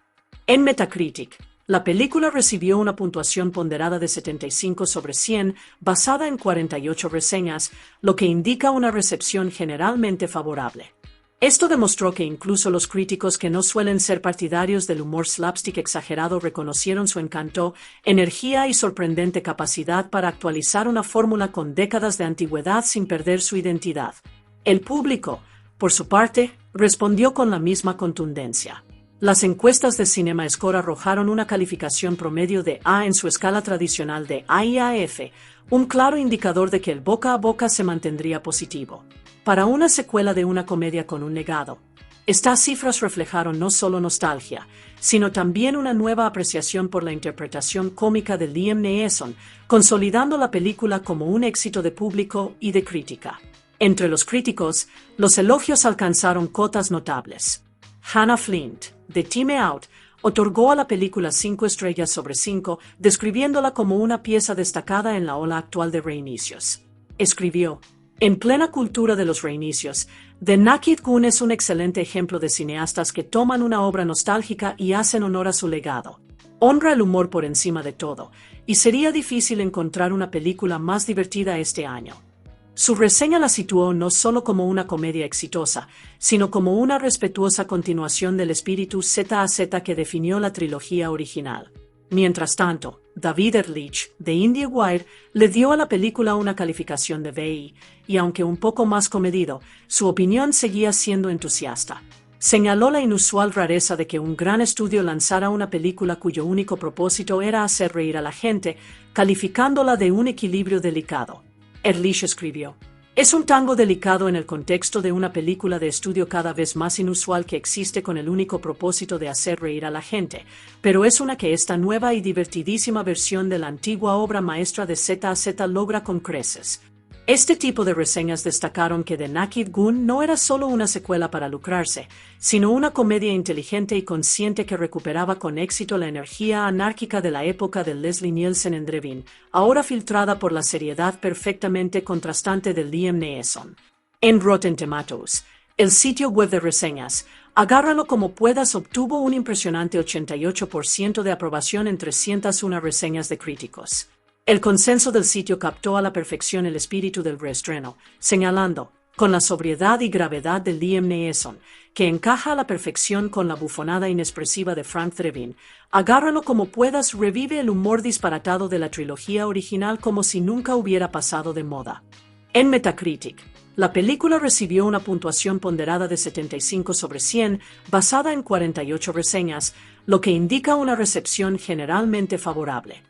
En Metacritic, La película recibió una puntuación ponderada de 75 sobre 100, basada en 48 reseñas, lo que indica una recepción generalmente favorable. Esto demostró que incluso los críticos que no suelen ser partidarios del humor slapstick exagerado reconocieron su encanto, energía y sorprendente capacidad para actualizar una fórmula con décadas de antigüedad sin perder su identidad. El público, por su parte, respondió con la misma contundencia. Las encuestas de CinemaScore arrojaron una calificación promedio de A en su escala tradicional de A y AF, un claro indicador de que el boca a boca se mantendría positivo. Para una secuela de una comedia con un legado, estas cifras reflejaron no solo nostalgia, sino también una nueva apreciación por la interpretación cómica de Liam Neeson, consolidando la película como un éxito de público y de crítica. Entre los críticos, los elogios alcanzaron cotas notables. Hannah Flint, de Time Out, otorgó a la película 5 estrellas sobre 5, describiéndola como una pieza destacada en la ola actual de reinicios. Escribió: en plena cultura de los reinicios, The Naked Gun es un excelente ejemplo de cineastas que toman una obra nostálgica y hacen honor a su legado. Honra el humor por encima de todo, y sería difícil encontrar una película más divertida este año. Su reseña la situó no solo como una comedia exitosa, sino como una respetuosa continuación del espíritu Z que definió la trilogía original. Mientras tanto, David Ehrlich, de IndieWire, le dio a la película una calificación de BI, y aunque un poco más comedido, su opinión seguía siendo entusiasta. Señaló la inusual rareza de que un gran estudio lanzara una película cuyo único propósito era hacer reír a la gente, calificándola de un equilibrio delicado. Ehrlich escribió: es un tango delicado en el contexto de una película de estudio cada vez más inusual que existe con el único propósito de hacer reír a la gente, pero es una que esta nueva y divertidísima versión de la antigua obra maestra de Z logra con creces. Este tipo de reseñas destacaron que The Naked Gun no era solo una secuela para lucrarse, sino una comedia inteligente y consciente que recuperaba con éxito la energía anárquica de la época de Leslie Nielsen en Drive-In, ahora filtrada por la seriedad perfectamente contrastante de Liam Neeson. En Rotten Tomatoes, el sitio web de reseñas, Agárralo como puedas, obtuvo un impresionante 88% de aprobación en 301 reseñas de críticos. El consenso del sitio captó a la perfección el espíritu del reestreno, señalando, con la sobriedad y gravedad de Liam Neeson, que encaja a la perfección con la bufonada inexpresiva de Frank Drebin, Agárralo como puedas revive el humor disparatado de la trilogía original como si nunca hubiera pasado de moda. En Metacritic, la película recibió una puntuación ponderada de 75 sobre 100, basada en 48 reseñas, lo que indica una recepción generalmente favorable.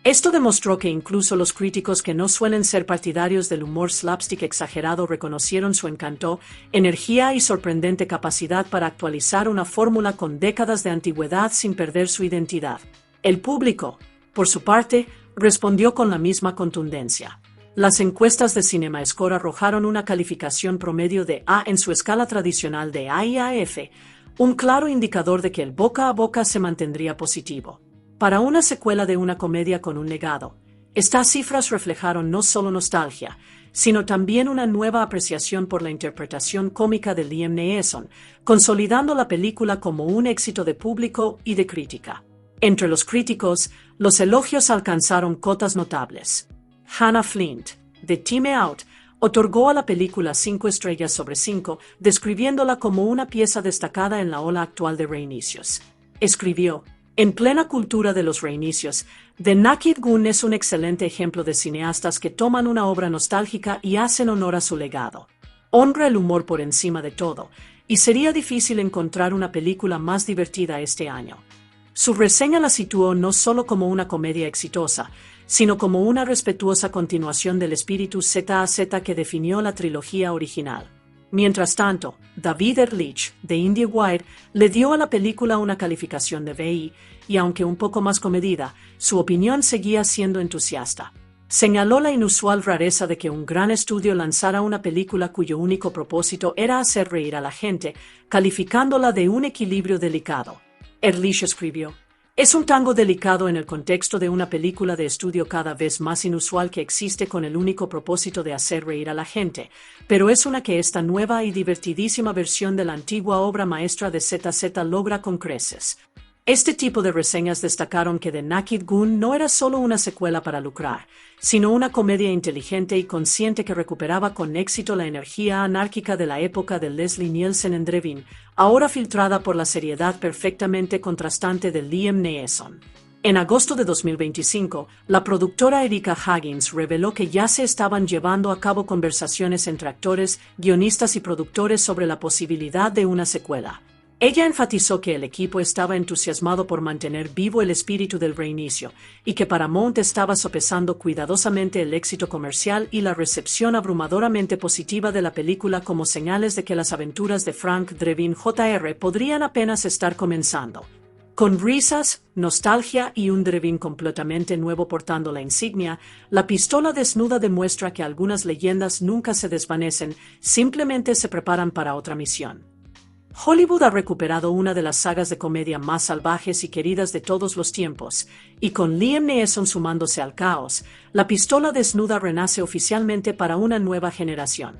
Esto demostró que incluso los críticos que no suelen ser partidarios del humor slapstick exagerado reconocieron su encanto, energía y sorprendente capacidad para actualizar una fórmula con décadas de antigüedad sin perder su identidad. El público, por su parte, respondió con la misma contundencia. Las encuestas de CinemaScore arrojaron una calificación promedio de A en su escala tradicional de A y AF, un claro indicador de que el boca a boca se mantendría positivo. Para una secuela de una comedia con un legado, estas cifras reflejaron no solo nostalgia, sino también una nueva apreciación por la interpretación cómica de Liam Neeson, consolidando la película como un éxito de público y de crítica. Entre los críticos, los elogios alcanzaron cotas notables. Hannah Flint, de Time Out, otorgó a la película 5 estrellas sobre 5, describiéndola como una pieza destacada en la ola actual de reinicios. Escribió: en plena cultura de los reinicios, The Naked Gun es un excelente ejemplo de cineastas que toman una obra nostálgica y hacen honor a su legado. Honra el humor por encima de todo, y sería difícil encontrar una película más divertida este año. Su reseña la situó no solo como una comedia exitosa, sino como una respetuosa continuación del espíritu Z que definió la trilogía original. Mientras tanto, David Ehrlich, de IndieWire, le dio a la película una calificación de BI, y aunque un poco más comedida, su opinión seguía siendo entusiasta. Señaló la inusual rareza de que un gran estudio lanzara una película cuyo único propósito era hacer reír a la gente, calificándola de un equilibrio delicado. Ehrlich escribió: es un tango delicado en el contexto de una película de estudio cada vez más inusual que existe con el único propósito de hacer reír a la gente, pero es una que esta nueva y divertidísima versión de la antigua obra maestra de Z logra con creces. Este tipo de reseñas destacaron que The Naked Gun no era solo una secuela para lucrar, sino una comedia inteligente y consciente que recuperaba con éxito la energía anárquica de la época de Leslie Nielsen en Drevin, ahora filtrada por la seriedad perfectamente contrastante de Liam Neeson. En agosto de 2025, la productora Erika Huggins reveló que ya se estaban llevando a cabo conversaciones entre actores, guionistas y productores sobre la posibilidad de una secuela. Ella enfatizó que el equipo estaba entusiasmado por mantener vivo el espíritu del reinicio y que Paramount estaba sopesando cuidadosamente el éxito comercial y la recepción abrumadoramente positiva de la película como señales de que las aventuras de Frank Drebin Jr. podrían apenas estar comenzando. Con risas, nostalgia y un Drebin completamente nuevo portando la insignia, la pistola desnuda demuestra que algunas leyendas nunca se desvanecen, simplemente se preparan para otra misión. Hollywood ha recuperado una de las sagas de comedia más salvajes y queridas de todos los tiempos, y con Liam Neeson sumándose al caos, la pistola desnuda renace oficialmente para una nueva generación.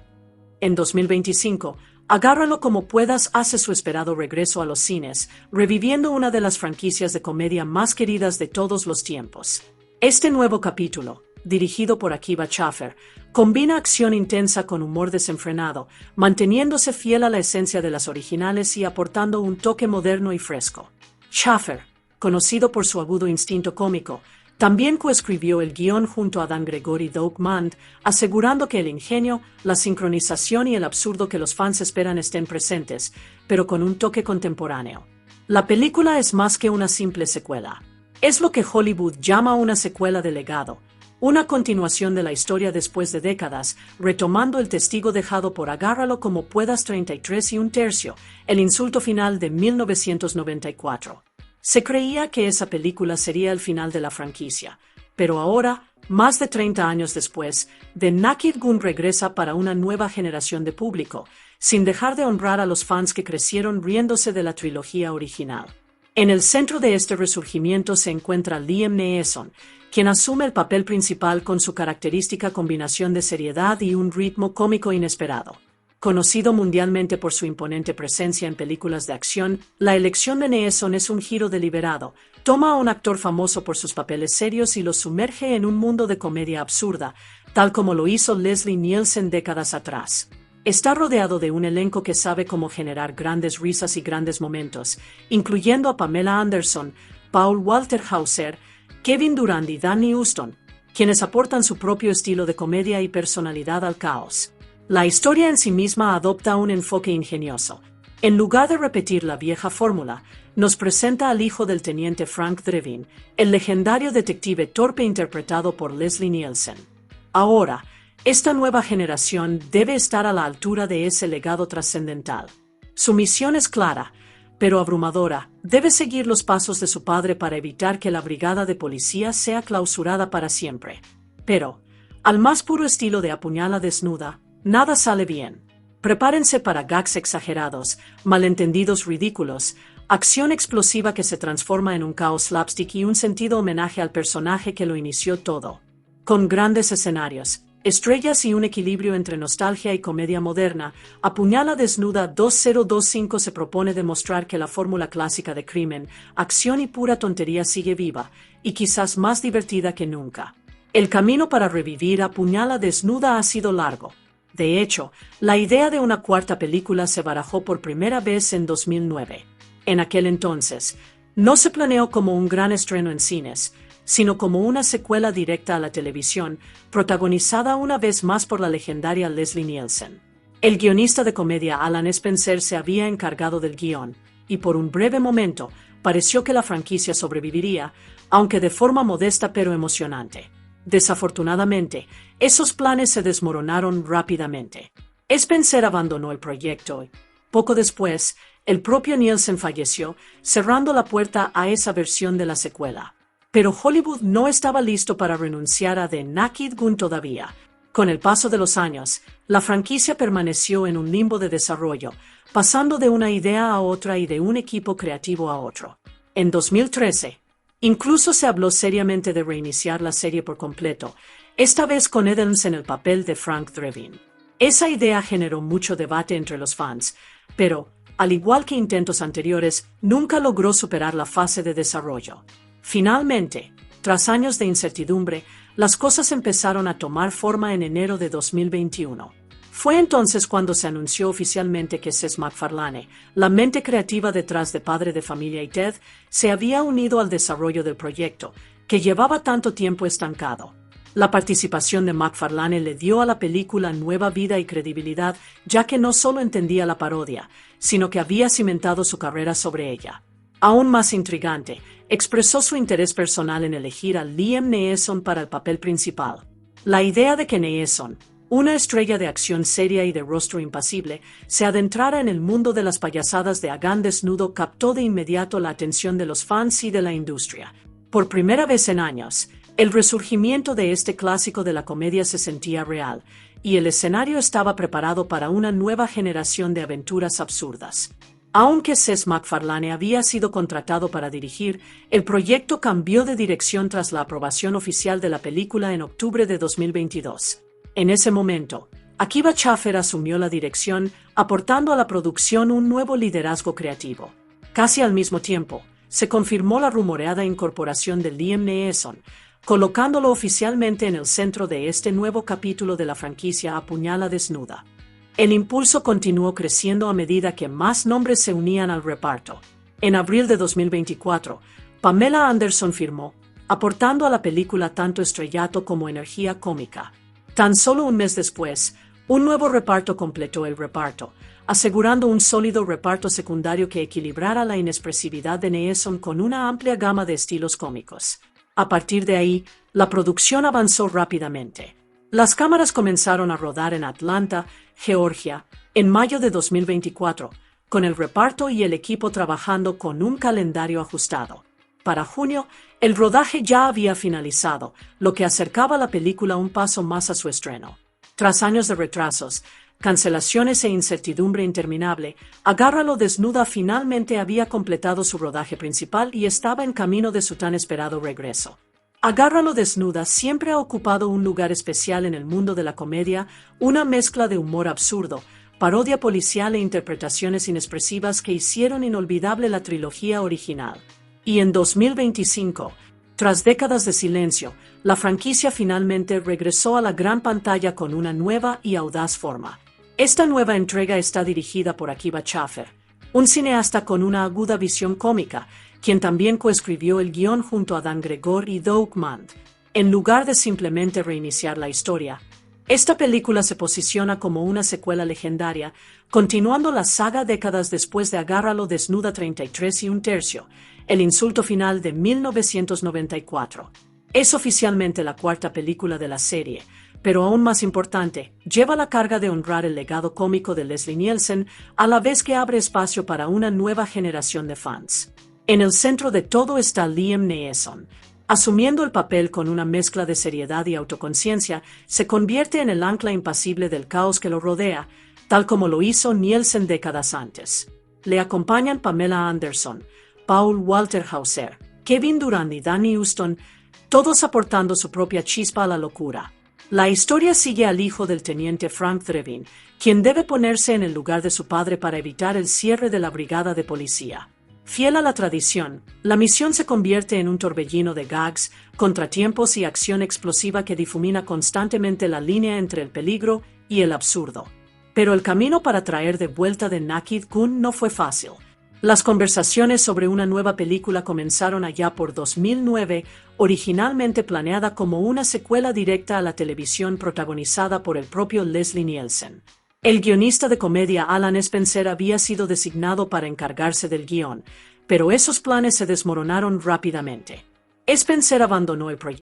En 2025, Agárralo como puedas hace su esperado regreso a los cines, reviviendo una de las franquicias de comedia más queridas de todos los tiempos. Este nuevo capítulo, dirigido por Akiva Schaffer, combina acción intensa con humor desenfrenado, manteniéndose fiel a la esencia de las originales y aportando un toque moderno y fresco. Schaffer, conocido por su agudo instinto cómico, también coescribió el guión junto a Dan Gregory y Doug Mand, asegurando que el ingenio, la sincronización y el absurdo que los fans esperan estén presentes, pero con un toque contemporáneo. La película es más que una simple secuela. Es lo que Hollywood llama una secuela de legado, una continuación de la historia después de décadas, retomando el testigo dejado por Agárralo como puedas 33 1/3, el insulto final de 1994. Se creía que esa película sería el final de la franquicia, pero ahora, más de 30 años después, The Naked Gun regresa para una nueva generación de público, sin dejar de honrar a los fans que crecieron riéndose de la trilogía original. En el centro de este resurgimiento se encuentra Liam Neeson, quien asume el papel principal con su característica combinación de seriedad y un ritmo cómico inesperado. Conocido mundialmente por su imponente presencia en películas de acción, la elección de Neeson es un giro deliberado. Toma a un actor famoso por sus papeles serios y lo sumerge en un mundo de comedia absurda, tal como lo hizo Leslie Nielsen décadas atrás. Está rodeado de un elenco que sabe cómo generar grandes risas y grandes momentos, incluyendo a Pamela Anderson, Paul Walter Hauser, Kevin Durand y Danny Huston, quienes aportan su propio estilo de comedia y personalidad al caos. La historia en sí misma adopta un enfoque ingenioso. En lugar de repetir la vieja fórmula, nos presenta al hijo del teniente Frank Drebin, el legendario detective torpe interpretado por Leslie Nielsen. Ahora, esta nueva generación debe estar a la altura de ese legado trascendental. Su misión es clara, pero abrumadora. Debe seguir los pasos de su padre para evitar que la brigada de policía sea clausurada para siempre. Pero, al más puro estilo de Apuñala desnuda, nada sale bien. Prepárense para gags exagerados, malentendidos ridículos, acción explosiva que se transforma en un caos slapstick y un sentido homenaje al personaje que lo inició todo. Con grandes escenarios, estrellas y un equilibrio entre nostalgia y comedia moderna, Apuñala desnuda 2025 se propone demostrar que la fórmula clásica de crimen, acción y pura tontería sigue viva, y quizás más divertida que nunca. El camino para revivir Apuñala desnuda ha sido largo. De hecho, la idea de una cuarta película se barajó por primera vez en 2009. En aquel entonces, no se planeó como un gran estreno en cines, sino como una secuela directa a la televisión, protagonizada una vez más por la legendaria Leslie Nielsen. El guionista de comedia Alan Spencer se había encargado del guión, y por un breve momento pareció que la franquicia sobreviviría, aunque de forma modesta pero emocionante. Desafortunadamente, esos planes se desmoronaron rápidamente. Spencer abandonó el proyecto y, poco después, el propio Nielsen falleció, cerrando la puerta a esa versión de la secuela. Pero Hollywood no estaba listo para renunciar a The Naked Gun todavía. Con el paso de los años, la franquicia permaneció en un limbo de desarrollo, pasando de una idea a otra y de un equipo creativo a otro. En 2013, incluso se habló seriamente de reiniciar la serie por completo, esta vez con Adams en el papel de Frank Drebin. Esa idea generó mucho debate entre los fans, pero, al igual que intentos anteriores, nunca logró superar la fase de desarrollo. Finalmente, tras años de incertidumbre, las cosas empezaron a tomar forma en enero de 2021. Fue entonces cuando se anunció oficialmente que Seth MacFarlane, la mente creativa detrás de Padre de Familia y Ted, se había unido al desarrollo del proyecto, que llevaba tanto tiempo estancado. La participación de MacFarlane le dio a la película nueva vida y credibilidad, ya que no solo entendía la parodia, sino que había cimentado su carrera sobre ella. Aún más intrigante, expresó su interés personal en elegir a Liam Neeson para el papel principal. La idea de que Neeson, una estrella de acción seria y de rostro impasible, se adentrara en el mundo de las payasadas de Agán desnudo captó de inmediato la atención de los fans y de la industria. Por primera vez en años, el resurgimiento de este clásico de la comedia se sentía real, y el escenario estaba preparado para una nueva generación de aventuras absurdas. Aunque Seth MacFarlane había sido contratado para dirigir, el proyecto cambió de dirección tras la aprobación oficial de la película en octubre de 2022. En ese momento, Akiva Schaffer asumió la dirección, aportando a la producción un nuevo liderazgo creativo. Casi al mismo tiempo, se confirmó la rumoreada incorporación de Liam Neeson, colocándolo oficialmente en el centro de este nuevo capítulo de la franquicia Apuñala Desnuda. El impulso continuó creciendo a medida que más nombres se unían al reparto. En abril de 2024, Pamela Anderson firmó, aportando a la película tanto estrellato como energía cómica. Tan solo un mes después, un nuevo reparto completó el reparto, asegurando un sólido reparto secundario que equilibrara la inexpresividad de Neeson con una amplia gama de estilos cómicos. A partir de ahí, la producción avanzó rápidamente. Las cámaras comenzaron a rodar en Atlanta, Georgia, en mayo de 2024, con el reparto y el equipo trabajando con un calendario ajustado. Para junio, el rodaje ya había finalizado, lo que acercaba la película un paso más a su estreno. Tras años de retrasos, cancelaciones e incertidumbre interminable, Agárralo Desnuda finalmente había completado su rodaje principal y estaba en camino de su tan esperado regreso. Agárralo Desnuda siempre ha ocupado un lugar especial en el mundo de la comedia, una mezcla de humor absurdo, parodia policial e interpretaciones inexpresivas que hicieron inolvidable la trilogía original. Y en 2025, tras décadas de silencio, la franquicia finalmente regresó a la gran pantalla con una nueva y audaz forma. Esta nueva entrega está dirigida por Akiva Schaffer, un cineasta con una aguda visión cómica, quien también coescribió el guión junto a Dan Gregor y Doug Mand. En lugar de simplemente reiniciar la historia, esta película se posiciona como una secuela legendaria, continuando la saga décadas después de Agárralo Desnuda 33 1/3, el insulto final de 1994. Es oficialmente la cuarta película de la serie, pero aún más importante, lleva la carga de honrar el legado cómico de Leslie Nielsen, a la vez que abre espacio para una nueva generación de fans. En el centro de todo está Liam Neeson. Asumiendo el papel con una mezcla de seriedad y autoconciencia, se convierte en el ancla impasible del caos que lo rodea, tal como lo hizo Nielsen décadas antes. Le acompañan Pamela Anderson, Paul Walter Hauser, Kevin Durand y Danny Huston, todos aportando su propia chispa a la locura. La historia sigue al hijo del teniente Frank Drebin, quien debe ponerse en el lugar de su padre para evitar el cierre de la brigada de policía. Fiel a la tradición, la misión se convierte en un torbellino de gags, contratiempos y acción explosiva que difumina constantemente la línea entre el peligro y el absurdo. Pero el camino para traer de vuelta de Naked Gun no fue fácil. Las conversaciones sobre una nueva película comenzaron allá por 2009, originalmente planeada como una secuela directa a la televisión protagonizada por el propio Leslie Nielsen. El guionista de comedia Alan Spencer había sido designado para encargarse del guión, pero esos planes se desmoronaron rápidamente. Spencer abandonó el proyecto.